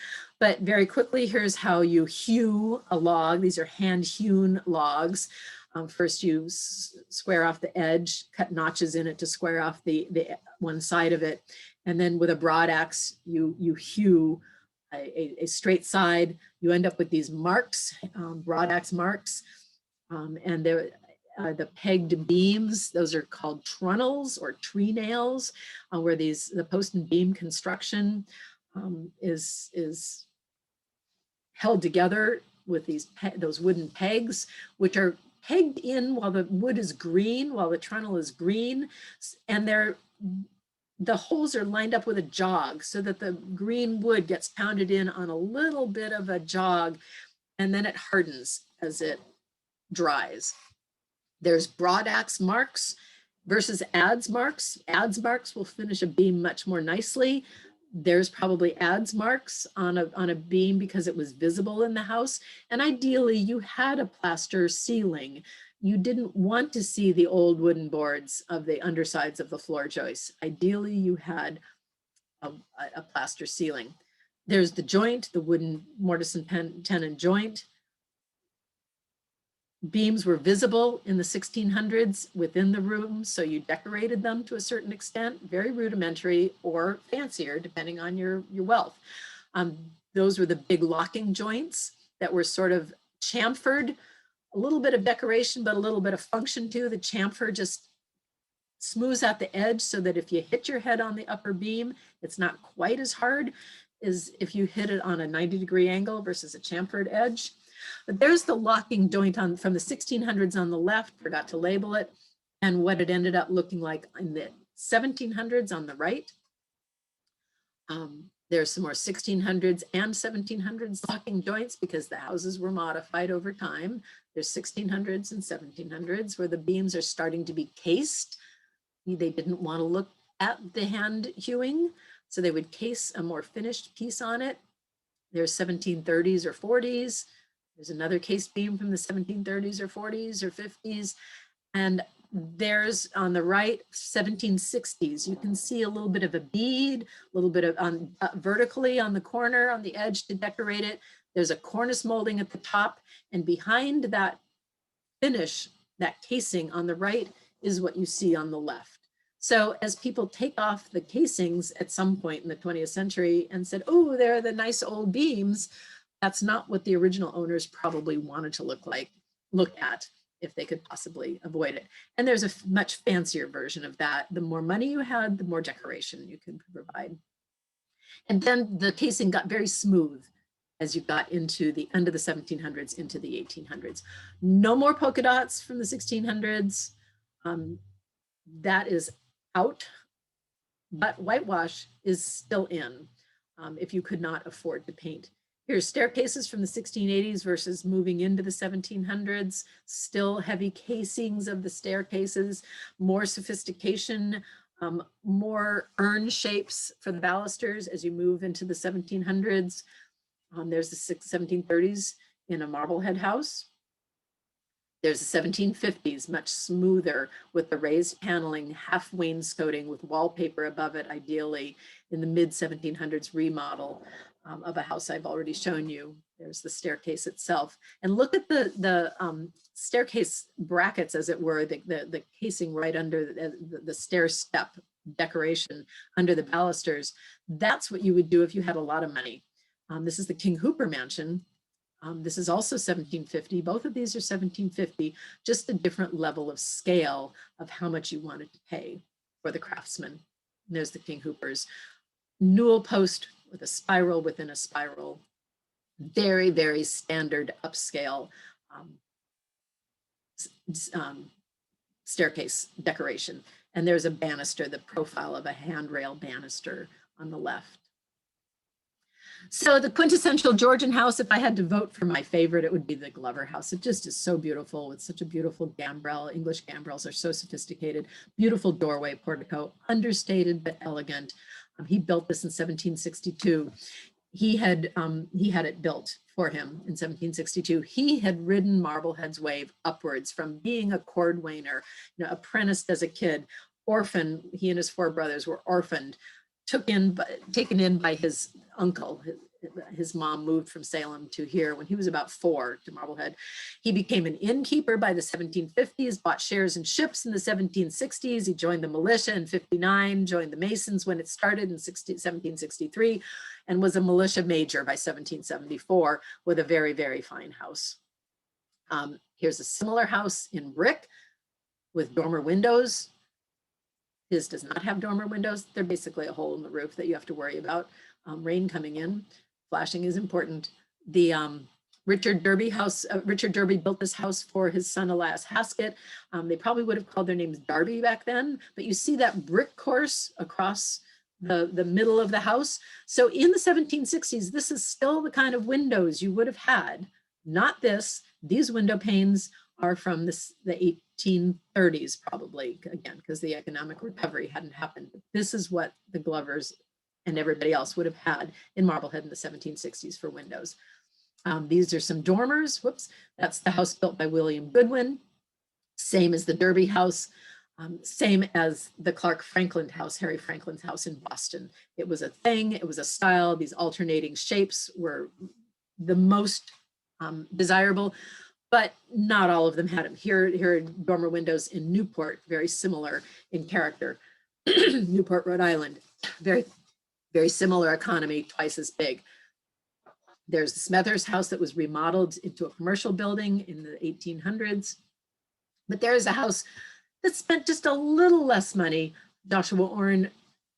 But very quickly, here's how you hew a log. These are hand-hewn logs. First, you square off the edge, cut notches in it to square off the one side of it. And then with a broad axe, you hew a straight side. You end up with these marks, broad axe marks. And the pegged beams, those are called trunnels or tree nails, where the post and beam construction is held together with those wooden pegs, which are pegged in while the wood is green, while the trunnel is green, and the holes are lined up with a jog so that the green wood gets pounded in on a little bit of a jog, and then it hardens as it dries. There's broad axe marks versus adze marks. Adze marks will finish a beam much more nicely. There's probably adze marks on a beam because it was visible in the house. And ideally you had a plaster ceiling. You didn't want to see the old wooden boards of the undersides of the floor joists. Ideally you had a plaster ceiling. There's the joint, the wooden mortise and tenon joint. Beams were visible in the 1600s within the room, so you decorated them to a certain extent, very rudimentary or fancier, depending on your wealth. Those were the big locking joints that were sort of chamfered, a little bit of decoration, but a little bit of function too. The chamfer just smooths out the edge so that if you hit your head on the upper beam, it's not quite as hard as if you hit it on a 90-degree angle versus a chamfered edge. But there's the locking joint from the 1600s on the left, forgot to label it, and what it ended up looking like in the 1700s on the right. There's some more 1600s and 1700s locking joints because the houses were modified over time. There's 1600s and 1700s where the beams are starting to be cased. They didn't want to look at the hand hewing, so they would case a more finished piece on it. There's 1730s or 40s. There's another cased beam from the 1730s or 40s or 50s. And there's on the right, 1760s. You can see a little bit of a bead, a little bit of vertically on the corner, on the edge to decorate it. There's a cornice molding at the top, and behind that finish, that casing on the right is what you see on the left. So as people take off the casings at some point in the 20th century and said, oh, they're the nice old beams, that's not what the original owners probably wanted to look at if they could possibly avoid it. And there's a much fancier version of that. The more money you had, the more decoration you could provide. And then the casing got very smooth as you got into the end of the 1700s into the 1800s. No more polka dots from the 1600s. That is out, but whitewash is still in if you could not afford to paint. Here's staircases from the 1680s versus moving into the 1700s, still heavy casings of the staircases, more sophistication, more urn shapes for the balusters as you move into the 1700s. There's the 1730s in a Marblehead house. There's the 1750s, much smoother with the raised paneling, half wainscoting with wallpaper above it, ideally in the mid 1700s remodel of a house I've already shown you. There's the staircase itself. And look at the staircase brackets, as it were, the casing right under the stair step decoration under the balusters. That's what you would do if you had a lot of money. This is the King Hooper mansion. This is also 1750. Both of these are 1750, just a different level of scale of how much you wanted to pay for the craftsman. And there's the King Hoopers. Newel post with a spiral within a spiral. Very, very standard upscale staircase decoration. And there's a banister, the profile of a handrail banister on the left. So the quintessential Georgian house, if I had to vote for my favorite, it would be the Glover house. It just is so beautiful with such a beautiful gambrel. English gambrels are so sophisticated. Beautiful doorway portico, understated but elegant. He built this in 1762. He had it built for him in 1762. He had ridden Marblehead's wave upwards from being a cordwainer, apprenticed as a kid, orphaned. He and his 4 brothers were orphaned, taken in by his uncle. His mom moved from Salem to here when he was about 4 to Marblehead. He became an innkeeper by the 1750s, bought shares in ships in the 1760s. He joined the militia in 59, joined the Masons when it started in 1763, and was a militia major by 1774 with a very, very fine house. Here's a similar house in brick with dormer windows. His does not have dormer windows. They're basically a hole in the roof that you have to worry about. Rain coming in. Flashing is important. The Richard Derby house, Richard Derby built this house for his son Elias Haskett. They probably would have called their names Darby back then, but you see that brick course across the middle of the house. So in the 1760s, this is still the kind of windows you would have had. Not this. These window panes are from the 1830s probably, again, because the economic recovery hadn't happened. This is what the Glovers and everybody else would have had in Marblehead in the 1760s for windows. These are some dormers. Whoops, that's the house built by William Goodwin. Same as the Derby house. Same as the Clark Franklin house, Harry Franklin's house in Boston. It was a thing, it was a style. These alternating shapes were the most desirable, but not all of them had them. Here are dormer windows in Newport, very similar in character. Newport, Rhode Island, very, very similar economy, twice as big. There's the Smethurst house that was remodeled into a commercial building in the 1800s. But there is a house that spent just a little less money. Joshua Orrin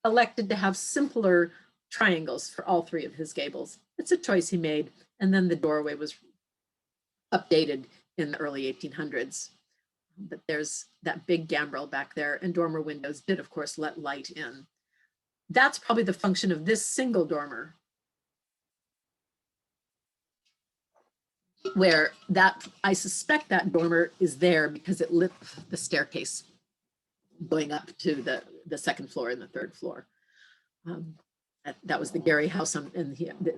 elected to have simpler triangles for all three of his gables. It's a choice he made. And then the doorway was updated in the early 1800s. But there's that big gambrel back there, and dormer windows did, of course, let light in. That's probably the function of this single dormer, where that, I suspect that dormer is there because it lit the staircase going up to the second floor and the third floor. That was the Gary house, and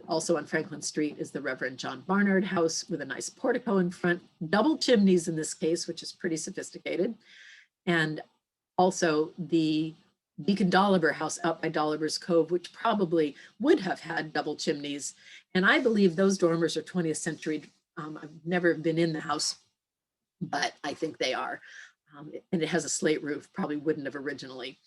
also on Franklin Street is the Reverend John Barnard house with a nice portico in front, double chimneys in this case, which is pretty sophisticated. And also the Deacon Dolliver house out by Dolliver's Cove, which probably would have had double chimneys. And I believe those dormers are 20th century. I've never been in the house, but I think they are. And it has a slate roof, probably wouldn't have originally.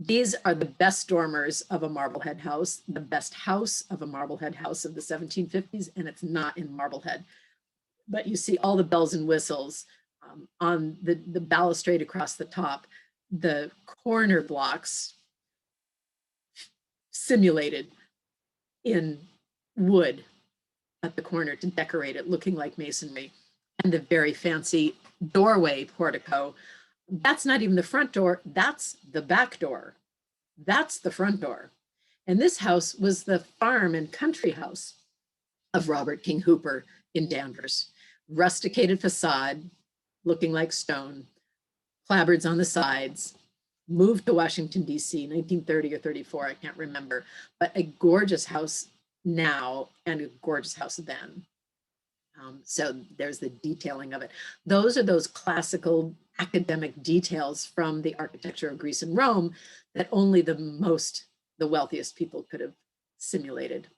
These are the best dormers of a Marblehead house, the best house of a Marblehead house of the 1750s, and it's not in Marblehead. But you see all the bells and whistles on the balustrade across the top, the corner blocks simulated in wood at the corner to decorate it, looking like masonry, and the very fancy doorway portico. That's not even the front door, that's the back door. That's the front door. And this house was the farm and country house of Robert King Hooper in Danvers. Rusticated facade, looking like stone, clapboards on the sides, moved to Washington, D.C., 1930 or 34, I can't remember, but a gorgeous house now and a gorgeous house then. So there's the detailing of it. Those are those classical academic details from the architecture of Greece and Rome that only the wealthiest people could have simulated.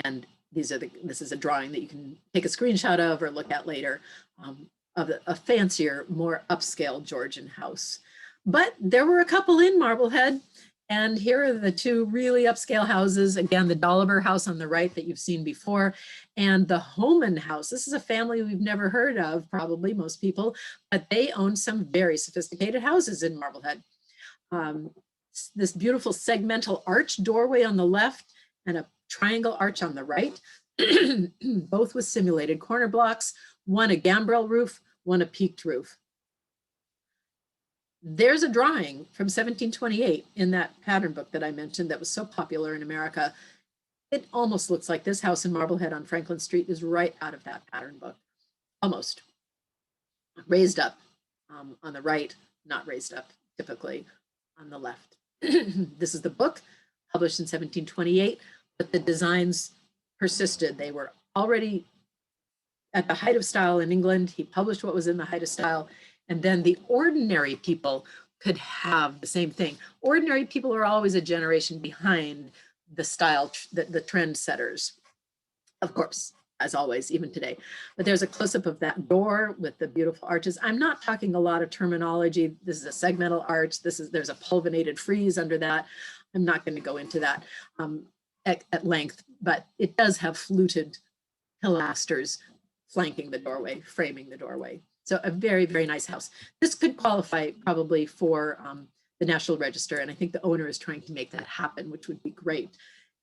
And this is a drawing that you can take a screenshot of or look at later of a fancier, more upscale Georgian house. But there were a couple in Marblehead. And here are the two really upscale houses. Again, the Dolliver house on the right that you've seen before, and the Homan house. This is a family we've never heard of, probably most people, but they own some very sophisticated houses in Marblehead. This beautiful segmental arch doorway on the left and a triangle arch on the right, both with simulated corner blocks, one a gambrel roof, one a peaked roof. There's a drawing from 1728 in that pattern book that I mentioned that was so popular in America. It almost looks like this house in Marblehead on Franklin Street is right out of that pattern book, almost. Raised up on the right, not raised up typically on the left. This is the book published in 1728, but the designs persisted. They were already at the height of style in England. He published what was in the height of style. And then the ordinary people could have the same thing. Ordinary people are always a generation behind the style, the trend setters, of course, as always, even today. But there's a close-up of that door with the beautiful arches. I'm not talking a lot of terminology. This is a segmental arch. There's a pulvinated frieze under that. I'm not going to go into that at length, but it does have fluted pilasters flanking the doorway, framing the doorway. So a very, very nice house. This could qualify probably for the National Register, and I think the owner is trying to make that happen, which would be great.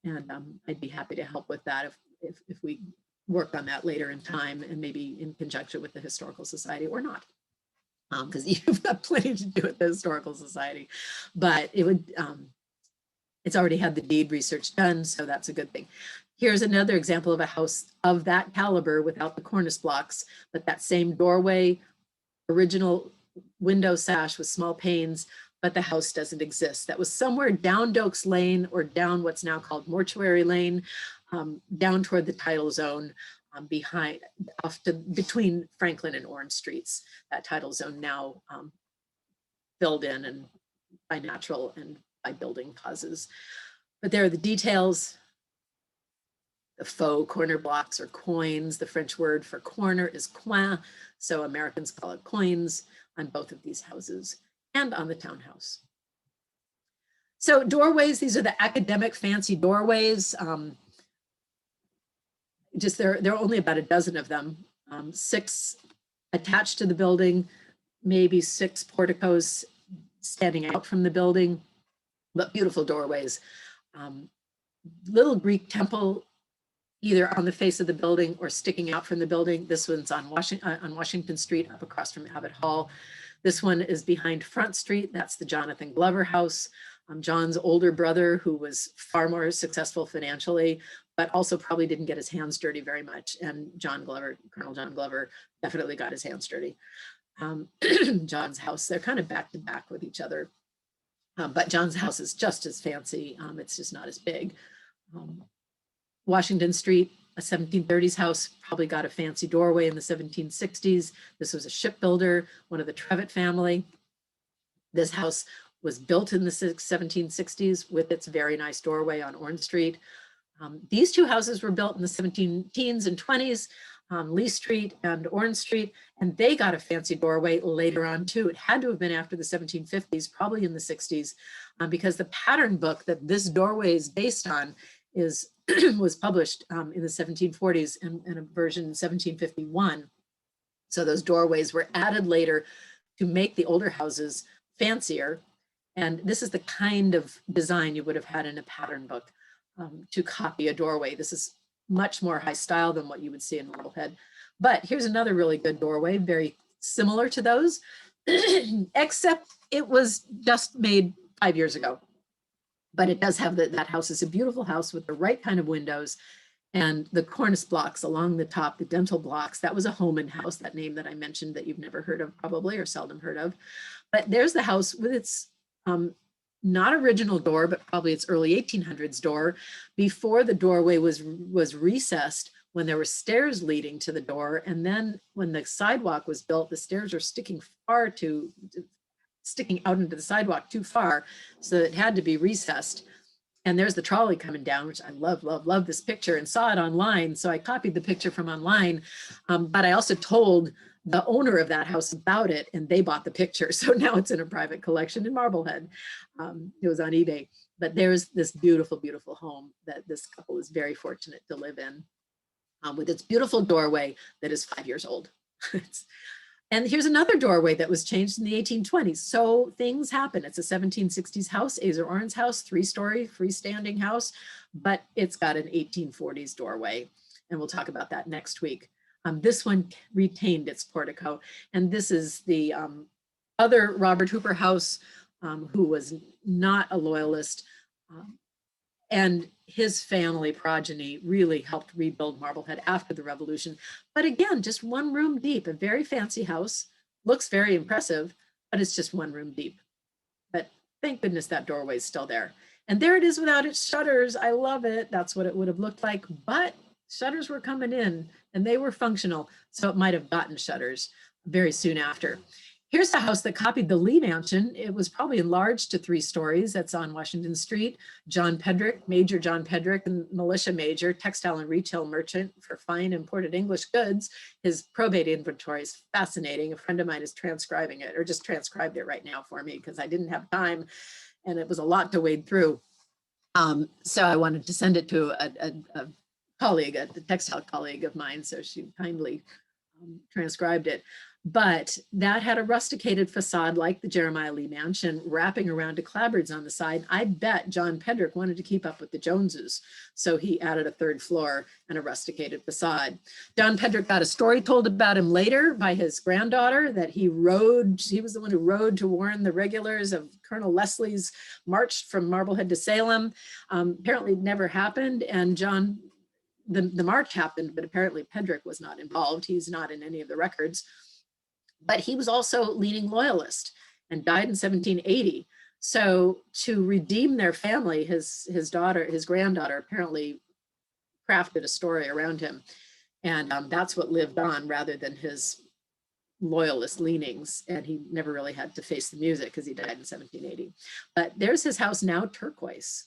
And I'd be happy to help with that if we work on that later in time, and maybe in conjunction with the Historical Society or not, because you've got plenty to do with the Historical Society. But it would, it's already had the deed research done, so that's a good thing. Here's another example of a house of that caliber without the cornice blocks, but that same doorway, original window sash with small panes, but the house doesn't exist. That was somewhere down Dokes Lane or down what's now called Mortuary Lane, down toward the tidal zone, between Franklin and Orange Streets. That tidal zone now filled in and by natural and by building causes. But there are the details. The faux corner blocks or coins. The French word for corner is coin, so Americans call it coins on both of these houses and on the townhouse. So doorways, these are the academic fancy doorways. There are only about a dozen of them, 6 attached to the building, maybe 6 porticos standing out from the building, but beautiful doorways. Little Greek temple either on the face of the building or sticking out from the building. This one's on Washington Street up across from Abbott Hall. This one is behind Front Street. That's the Jonathan Glover house. John's older brother, who was far more successful financially, but also probably didn't get his hands dirty very much. And Colonel John Glover definitely got his hands dirty. John's house, they're kind of back to back with each other. But John's house is just as fancy. It's just not as big. Washington Street, a 1730s house, probably got a fancy doorway in the 1760s. This was a shipbuilder, one of the Trevitt family. This house was built in the 1760s with its very nice doorway on Orange Street. These 2 houses were built in the 17 teens and 20s, Lee Street and Orange Street, and they got a fancy doorway later on too. It had to have been after the 1750s, probably in the 60s, because the pattern book that this doorway is based on was published in the 1740s in a version in 1751. So those doorways were added later to make the older houses fancier. And this is the kind of design you would have had in a pattern book to copy a doorway. This is much more high style than what you would see in Marblehead. But here's another really good doorway, very similar to those, except it was just made 5 years ago. But it does have that house is a beautiful house with the right kind of windows and the cornice blocks along the top, the dental blocks. That was a Homan house, that name that I mentioned that you've never heard of probably or seldom heard of. But there's the house with its not original door, but probably its early 1800s door. Before the doorway was recessed, when there were stairs leading to the door. And then when the sidewalk was built, the stairs were sticking out into the sidewalk too far, so it had to be recessed. And there's the trolley coming down, which I love this picture, and saw it online. So I copied the picture from online, but I also told the owner of that house about it, and they bought the picture. So now it's in a private collection in Marblehead. It was on eBay, but there's this beautiful, beautiful home that this couple is very fortunate to live in, with its beautiful doorway that is 5 years old. And here's another doorway that was changed in the 1820s. So things happen. It's a 1760s house, Azer Oren's house, 3-story freestanding house, but it's got an 1840s doorway. And we'll talk about that next week. This one retained its portico. And this is the other Robert Hooper house, who was not a loyalist. And his family progeny really helped rebuild Marblehead after the Revolution. But again, just 1 room deep, a very fancy house, looks very impressive, but it's just 1 room deep. But thank goodness that doorway is still there. And there it is without its shutters. I love it. That's what it would have looked like, but shutters were coming in and they were functional. So it might have gotten shutters very soon after. Here's the house that copied the Lee Mansion. It was probably enlarged to 3 stories. That's on Washington Street. John Pedrick, Major John Pedrick, and militia major, textile and retail merchant for fine imported English goods. His probate inventory is fascinating. A friend of mine is transcribing it, or just transcribed it right now for me because I didn't have time and it was a lot to wade through. So I wanted to send it to a colleague, a textile colleague of mine, so she kindly transcribed it. But that had a rusticated facade like the Jeremiah Lee Mansion, wrapping around to clapboards on the side. I bet John Pedrick wanted to keep up with the Joneses, so he added a 3rd floor and a rusticated facade. John Pedrick got a story told about him later by his granddaughter that he was the one who rode to warn the regulars of Colonel Leslie's march from Marblehead to Salem. Apparently it never happened, and the march happened, but apparently Pedrick was not involved. He's not in any of the records. But he was also leaning loyalist and died in 1780. So to redeem their family, his granddaughter apparently crafted a story around him. And that's what lived on rather than his loyalist leanings, and he never really had to face the music because he died in 1780. But there's his house now turquoise.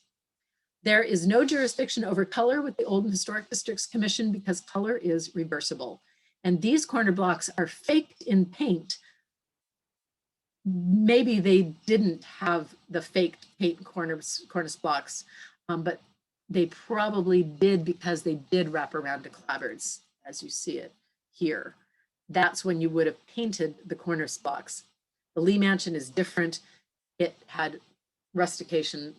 There is no jurisdiction over color with the Old Historic Districts Commission because color is reversible. And these corner blocks are faked in paint. Maybe they didn't have the faked paint cornice blocks, but they probably did because they did wrap around to clapboards, as you see it here. That's when you would have painted the cornice blocks. The Lee Mansion is different. It had rustication,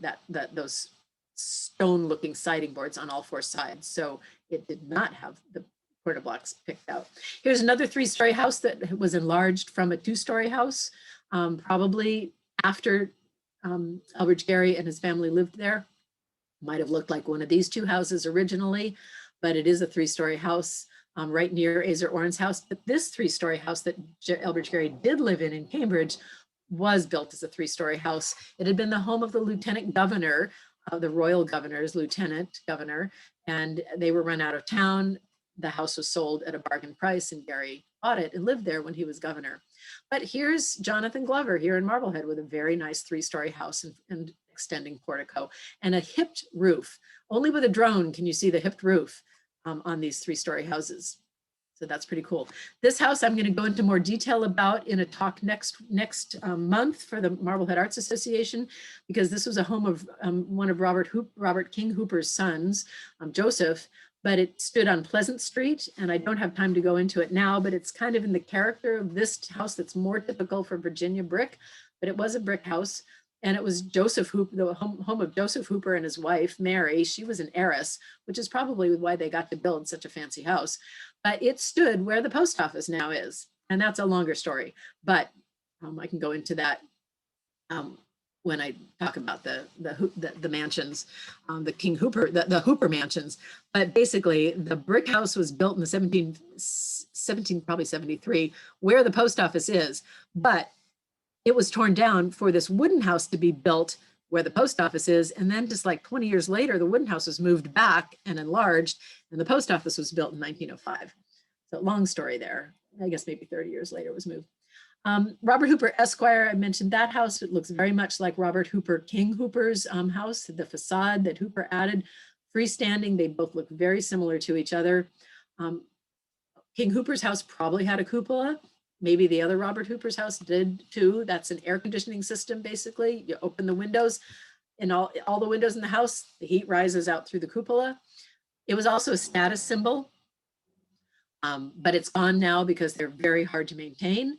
those stone-looking siding boards on all four sides, so it did not have the corner blocks picked out. Here's another 3-story house that was enlarged from a 2-story house, probably after Elbridge Gerry and his family lived there. Might have looked like one of these 2 houses originally, but it is a 3-story house right near Azer Oren's house. But this 3-story house that Elbridge Gerry did live in Cambridge was built as a 3-story house. It had been the home of the lieutenant governor, the royal governor's lieutenant governor, and they were run out of town. The house was sold at a bargain price, and Gerry bought it and lived there when he was governor. But here's Jonathan Glover here in Marblehead with a very nice 3-story house and extending portico and a hipped roof. Only with a drone can you see the hipped roof on these 3-story houses. So that's pretty cool. This house I'm going to go into more detail about in a talk next month for the Marblehead Arts Association, because this was a home of one of Robert King Hooper's sons, Joseph, but it stood on Pleasant Street, and I don't have time to go into it now, but it's kind of in the character of this house that's more typical for Virginia brick, but it was a brick house. And it was Joseph Hooper, the home of Joseph Hooper and his wife, Mary. She was an heiress, which is probably why they got to build such a fancy house. But it stood where the post office now is. And that's a longer story, but I can go into that when I talk about the mansions, the King Hooper, the Hooper mansions. But basically, the brick house was built in the probably 73, where the post office is. But it was torn down for this wooden house to be built where the post office is. And then just like 20 years later, the wooden house was moved back and enlarged, and the post office was built in 1905. So long story there. I guess maybe 30 years later it was moved. Robert Hooper Esquire, I mentioned that house. It looks very much like Robert Hooper King Hooper's house, the facade that Hooper added, freestanding. They both look very similar to each other. King Hooper's house probably had a cupola. Maybe the other Robert Hooper's house did too. That's an air conditioning system, basically. You open the windows, and all the windows in the house, the heat rises out through the cupola. It was also a status symbol, but it's gone now because they're very hard to maintain.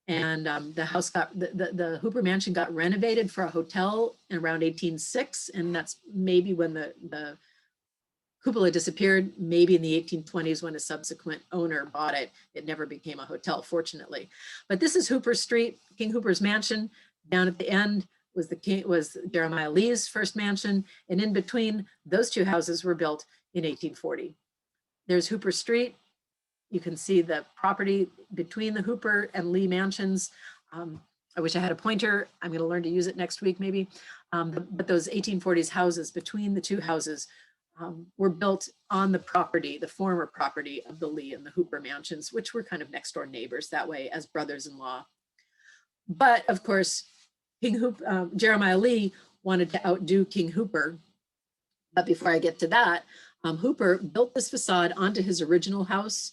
And the house the Hooper Mansion got renovated for a hotel in around 1806, and that's maybe when the cupola disappeared. Maybe in the 1820s when a subsequent owner bought it. It never became a hotel, fortunately. But this is Hooper Street, King Hooper's mansion. Down at the end was Jeremiah Lee's first mansion, and in between, those 2 houses were built in 1840. There's Hooper Street. You can see the property between the Hooper and Lee mansions. I wish I had a pointer. I'm going to learn to use it next week, maybe. But those 1840s houses between the 2 houses were built on the property, the former property of the Lee and the Hooper mansions, which were kind of next door neighbors that way as brothers-in-law. But of course, Jeremiah Lee wanted to outdo King Hooper. But before I get to that, Hooper built this facade onto his original house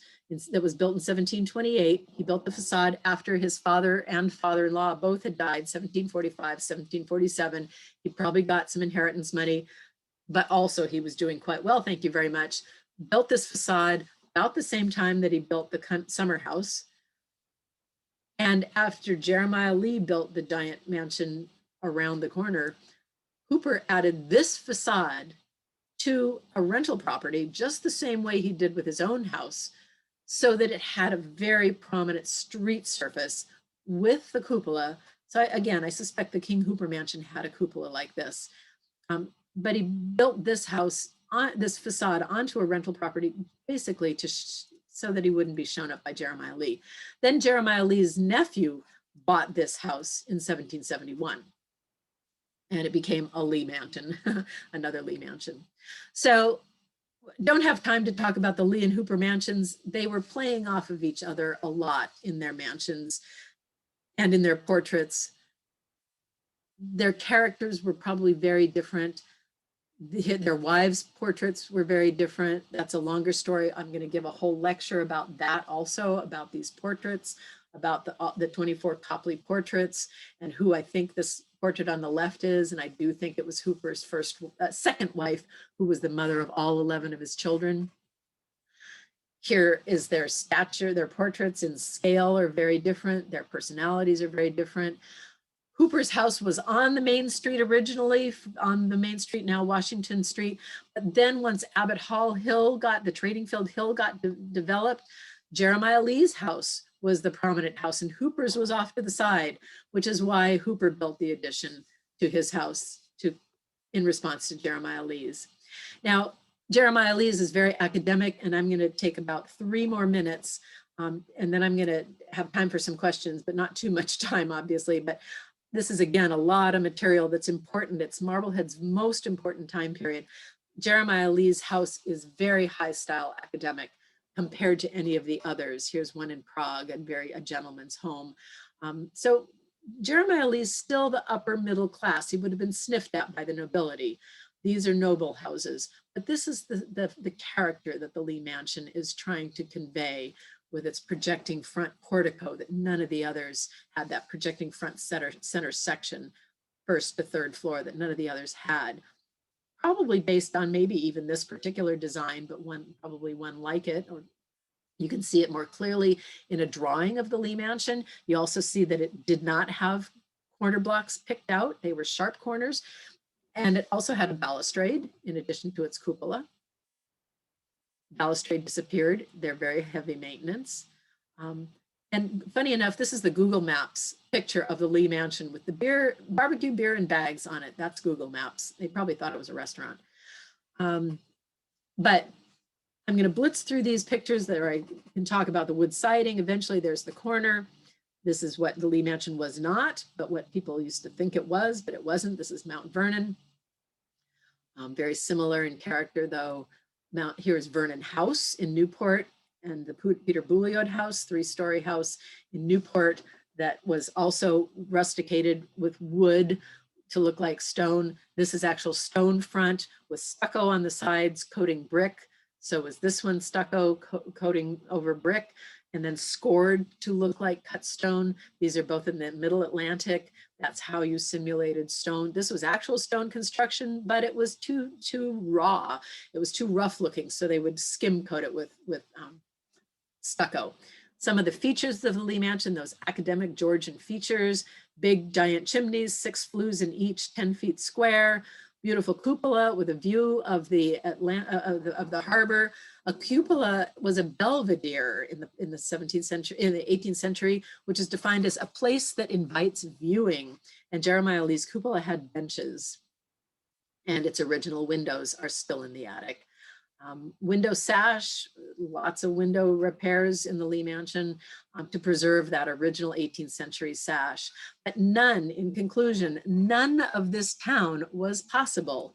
that was built in 1728. He built the facade after his father and father-in-law both had died, 1745, 1747. He probably got some inheritance money, but also he was doing quite well, thank you very much. Built this facade about the same time that he built the summer house. And after Jeremiah Lee built the giant mansion around the corner, Hooper added this facade to a rental property just the same way he did with his own house, so that it had a very prominent street surface with the cupola. So again, I suspect the King Hooper mansion had a cupola like this. But he built this house, this facade onto a rental property, basically so that he wouldn't be shown up by Jeremiah Lee. Then Jeremiah Lee's nephew bought this house in 1771. And it became a Lee mansion, another Lee mansion. So don't have time to talk about the Lee and Hooper mansions. They were playing off of each other a lot in their mansions and in their portraits. Their characters were probably very different. Their wives' portraits were very different. That's a longer story. I'm going to give a whole lecture about that also, about these portraits, about the 24 Copley portraits, and who I think this portrait on the left is. And I do think it was Hooper's second wife, who was the mother of all 11 of his children. Here is their stature. Their portraits in scale are very different. Their personalities are very different. Hooper's house was on the main street originally, on the main street, now Washington Street. But then once Abbott Hall Hill the trading field hill got developed, Jeremiah Lee's house was the prominent house, and Hooper's was off to the side, which is why Hooper built the addition to his house in response to Jeremiah Lee's. Now, Jeremiah Lee's is very academic, and I'm going to take about 3 more minutes, and then I'm going to have time for some questions, but not too much time, obviously. But this is, again, a lot of material that's important. It's Marblehead's most important time period. Jeremiah Lee's house is very high style academic compared to any of the others. Here's one in Prague, a gentleman's home. So Jeremiah Lee's still the upper middle class. He would have been sniffed at by the nobility. These are noble houses, but this is the character that the Lee Mansion is trying to convey with its projecting front portico that none of the others had, that projecting front center section, first to third floor, that none of the others had. Probably based on maybe even this particular design, but probably one like it. Or you can see it more clearly in a drawing of the Lee Mansion. You also see that it did not have corner blocks picked out. They were sharp corners. And it also had a balustrade in addition to its cupola. Balustrade disappeared. They're very heavy maintenance. And funny enough, this is the Google Maps picture of the Lee Mansion with the barbecue beer and bags on it. That's Google Maps. They probably thought it was a restaurant. But I'm going to blitz through these pictures that I can talk about the wood siding. Eventually there's the corner. This is what the Lee Mansion was not, but what people used to think it was, but it wasn't. This is Mount Vernon. Very similar in character, though. Here's Vernon House in Newport, and the Peter Bouliot House, 3-story house in Newport that was also rusticated with wood to look like stone. This is actual stone front with stucco on the sides coating brick. So was this one stucco coating over brick and then scored to look like cut stone. These are both in the middle Atlantic. That's how you simulated stone. This was actual stone construction, but it was too raw. It was too rough looking. So they would skim coat it with stucco. Some of the features of the Lee Mansion, those academic Georgian features: big giant chimneys, 6 flues in each, 10 feet square, beautiful cupola with a view of the harbor. A cupola was a belvedere in the 17th century, in the 18th century, which is defined as a place that invites viewing. And Jeremiah Lee's cupola had benches, and its original windows are still in the attic. Window sash, lots of window repairs in the Lee Mansion to preserve that original 18th century sash. But in conclusion, none of this town was possible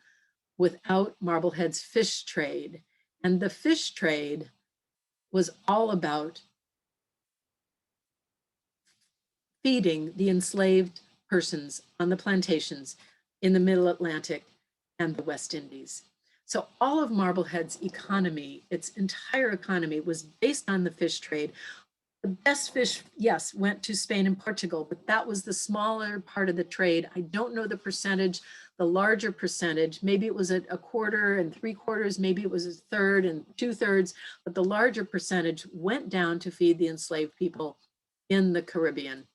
without Marblehead's fish trade. And the fish trade was all about feeding the enslaved persons on the plantations in the Middle Atlantic and the West Indies. So all of Marblehead's economy, its entire economy, was based on the fish trade. The best fish, yes, went to Spain and Portugal, but that was the smaller part of the trade. I don't know the percentage. The larger percentage, maybe it was a quarter and 3/4, maybe it was a third and 2/3, but the larger percentage went down to feed the enslaved people in the Caribbean.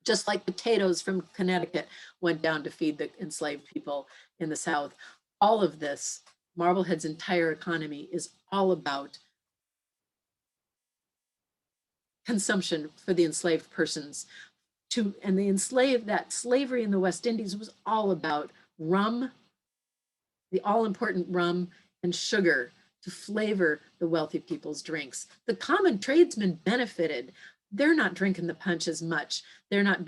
Just like potatoes from Connecticut went down to feed the enslaved people in the South. All of this, Marblehead's entire economy, is all about consumption for the enslaved persons. And that slavery in the West Indies was all about rum, the all-important rum, and sugar to flavor the wealthy people's drinks. The common tradesmen benefited. They're not drinking the punch as much. They're not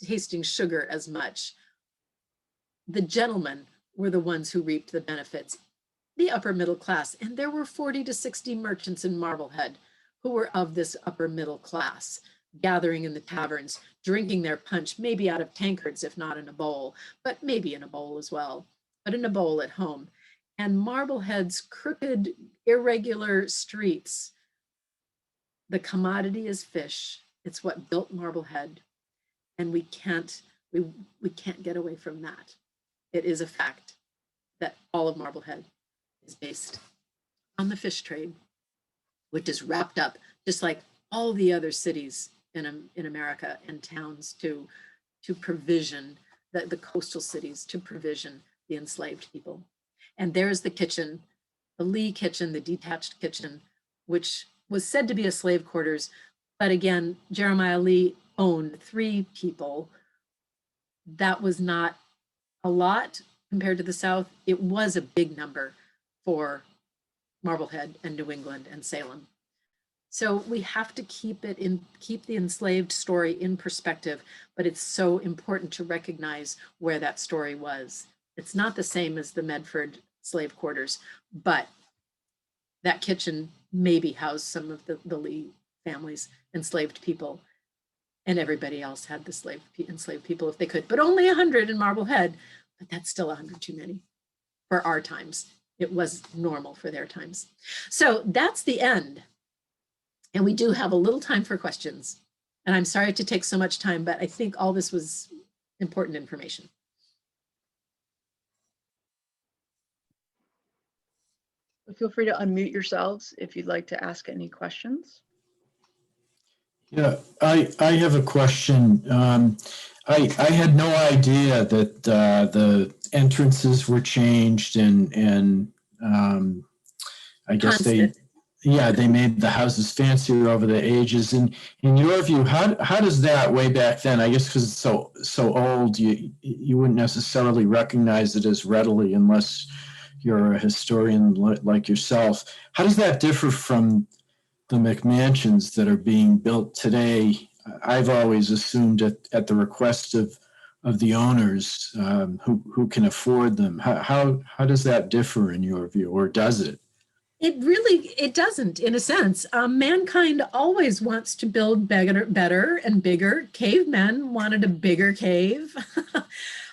tasting sugar as much. The gentlemen were the ones who reaped the benefits. the upper middle class. And there were 40 to 60 merchants in Marblehead who were of this upper middle class, gathering in the taverns, drinking their punch, maybe out of tankards, if not in a bowl, but maybe in a bowl as well, but in a bowl at home. And Marblehead's crooked, irregular streets, the commodity is fish. It's what built Marblehead. And we can't get away from that. It is a fact that all of Marblehead is based on the fish trade, which is wrapped up just like all the other cities in America and towns to provision the coastal cities, to provision the enslaved people. And there's the kitchen, the Lee kitchen, the detached kitchen, which was said to be a slave quarters. But again, Jeremiah Lee owned 3 people. That was not a lot compared to the South. It was a big number for Marblehead and New England and Salem. So we have to keep the enslaved story in perspective, but it's so important to recognize where that story was. It's not the same as the Medford slave quarters, but that kitchen maybe housed some of the Lee family's enslaved people, and everybody else had the enslaved people if they could, but only 100 in Marblehead, but that's still 100 too many for our times. It was normal for their times. So that's the end. And we do have a little time for questions. And I'm sorry to take so much time, but I think all this was important information.
Feel free to unmute yourselves if you'd like to ask any questions.
Yeah, I have a question. I had no idea that the entrances were changed and I guess
Constant.
they made the houses fancier over the ages. And in your view, how does that way back then? I guess because it's so old, you wouldn't necessarily recognize it as readily unless you're a historian like yourself. How does that differ from the McMansions that are being built today? I've always assumed at the request of the owners who can afford them. How does that differ in your view, or does it?
It doesn't, in a sense. Mankind always wants to build better and bigger. Cavemen wanted a bigger cave.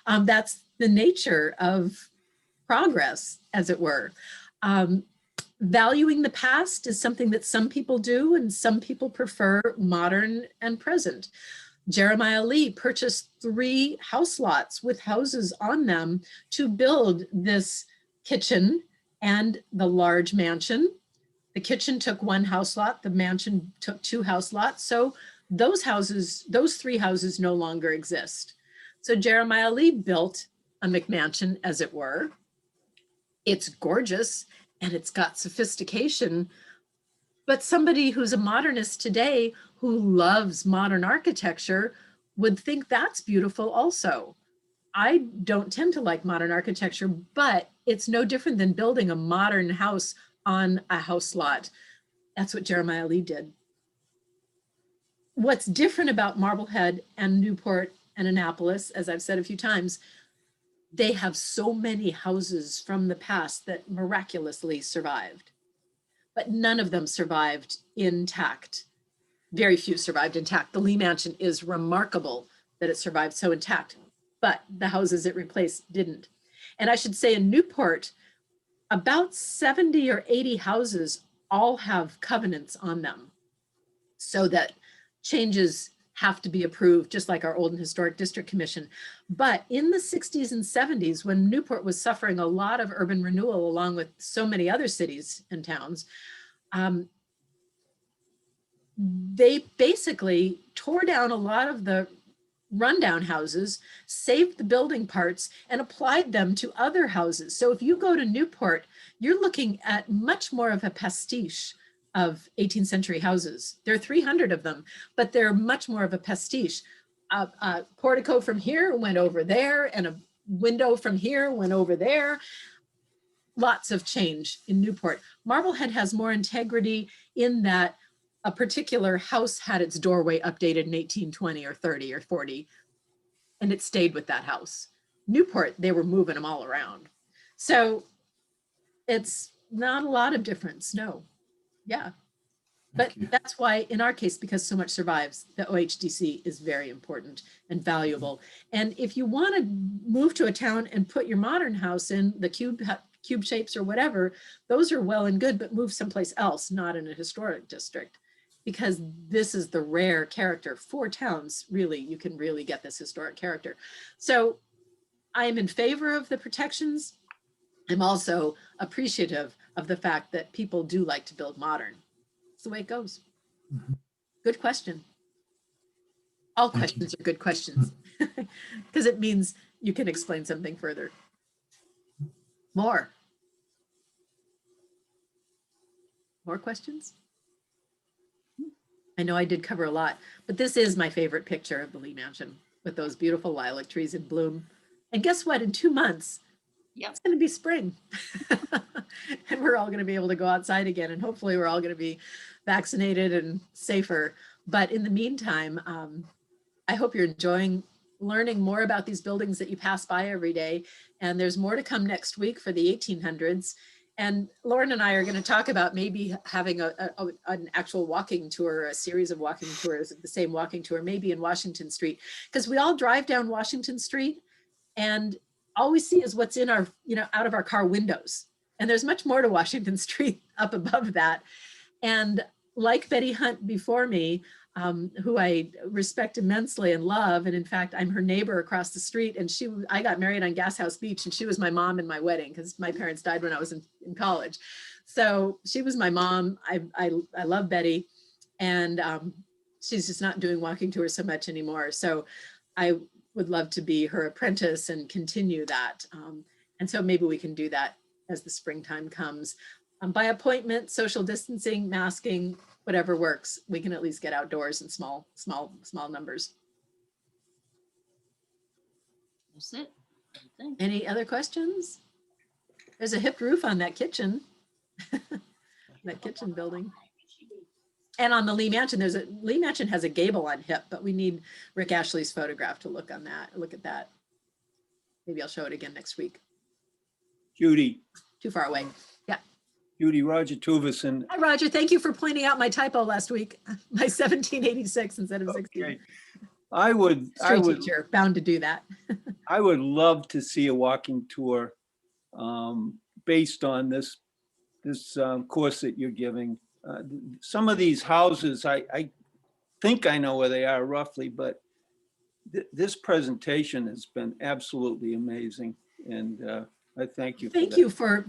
That's the nature of progress, as it were. Valuing the past is something that some people do, and some people prefer modern and present. Jeremiah Lee purchased 3 house lots with houses on them to build this kitchen and the large mansion. The kitchen took 1 house lot, the mansion took 2 house lots. So those 3 houses no longer exist. So Jeremiah Lee built a McMansion, as it were. It's gorgeous and it's got sophistication, but somebody who's a modernist today who loves modern architecture would think that's beautiful also. I don't tend to like modern architecture, but it's no different than building a modern house on a house lot. That's what Jeremiah Lee did. What's different about Marblehead and Newport and Annapolis, as I've said a few times, they have so many houses from the past that miraculously survived, but none of them survived intact. Very few survived intact. The Lee Mansion is remarkable that it survived so intact, but the houses it replaced didn't. And I should say in Newport, about 70 or 80 houses all have covenants on them, so that changes have to be approved, just like our Old and Historic District Commission. But in the 60s and 70s, when Newport was suffering a lot of urban renewal along with so many other cities and towns, they basically tore down a lot of the rundown houses, saved the building parts, and applied them to other houses. So if you go to Newport, you're looking at much more of a pastiche of 18th century houses. There are 300 of them, but they're much more of a pastiche. A portico from here went over there, and a window from here went over there. Lots of change in Newport. Marblehead has more integrity in that a particular house had its doorway updated in 1820 or 30 or 40, and it stayed with that house. Newport, they were moving them all around. So It's not a lot of difference, no. Yeah. But
Thank you.
that's why, in our case, because so much survives, the OHDC is very important and valuable. And if you want to move to a town and put your modern house in the cube shapes or whatever, those are well and good, but move someplace else, not in a historic district, because this is the rare character for towns. Really, you can really get this historic character. So I'm in favor of the protections. I'm also appreciative of the fact that people do like to build modern. It's the way it goes.
Mhm.
Good question. All
Thank you.
questions are good questions because it means you can explain something further. More questions? I know I did cover a lot, but this is my favorite picture of the Lee Mansion with those beautiful lilac trees in bloom. And guess what? In 2 months,
Yep.
it's going to be spring. And we're all going to be able to go outside again. And hopefully we're all going to be vaccinated and safer. But in the meantime, I hope you're enjoying learning more about these buildings that you pass by every day. And there's more to come next week for the 1800s. And Lauren and I are going to talk about maybe having an actual walking tour, a series of walking tours, the same walking tour, maybe in Washington Street, because we all drive down Washington Street and all we see is what's in our, out of our car windows. And there's much more to Washington Street up above that. And like Betty Hunt before me, who I respect immensely and love. And in fact, I'm her neighbor across the street. And I got married on Gas House Beach, and she was my mom in my wedding because my parents died when I was in college. So she was my mom. I love Betty. And she's just not doing walking tours so much anymore. So I would love to be her apprentice and continue that. And so maybe we can do that as the springtime comes. By appointment, social distancing, masking, whatever works. We can at least get outdoors in small numbers.
That's it. I think.
Any other questions? There's a hip roof on that kitchen, that kitchen building. And on the Lee Mansion, Lee Mansion has a gable on hip, but we need Rick Ashley's photograph to look at that. Maybe I'll show it again next week.
Judy,
Too far away.
Judy, Roger Tuvison.
Hi, Roger. Thank you for pointing out my typo last week. My 1786 instead of 16.
Okay. I would
Teacher, bound to do that.
I would love to see a walking tour based on this course that you're giving. Some of these houses, I think I know where they are roughly, but this presentation has been absolutely amazing, and I thank you.
Thank you for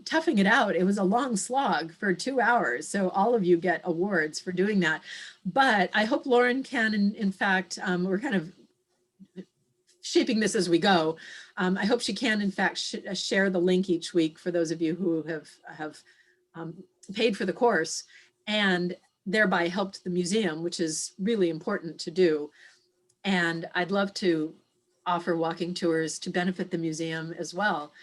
toughing it out. It was a long slog for 2 hours. So all of you get awards for doing that. But I hope Lauren can, in fact, we're kind of shaping this as we go. I hope she can, in fact, share the link each week for those of you who have paid for the course and thereby helped the museum, which is really important to do. And I'd love to offer walking tours to benefit the museum as well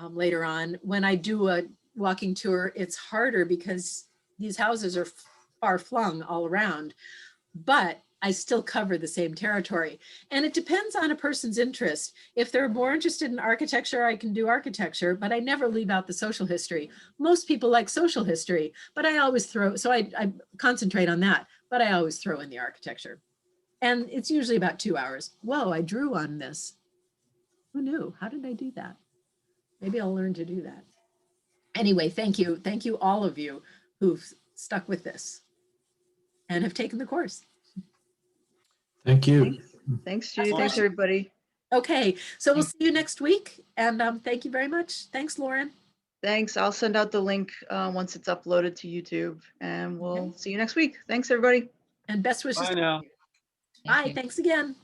later on. When I do a walking tour, it's harder because these houses are far flung all around, but I still cover the same territory. And it depends on a person's interest. If they're more interested in architecture, I can do architecture, but I never leave out the social history. Most people like social history, but I always I concentrate on that, but I always throw in the architecture. And it's usually about 2 hours. Whoa, I drew on this. Who knew? How did I do that? Maybe I'll learn to do that. Anyway, thank you. Thank you, all of you who've stuck with this and have taken the course.
Thank you.
Thanks, Judy. Thanks, everybody.
Okay, so we'll see you next week. And thank you very much. Thanks, Lauren.
Thanks. I'll send out the link once it's uploaded to YouTube, and we'll see you next week. Thanks, everybody.
And best wishes.
Bye now.
Bye. Thanks again.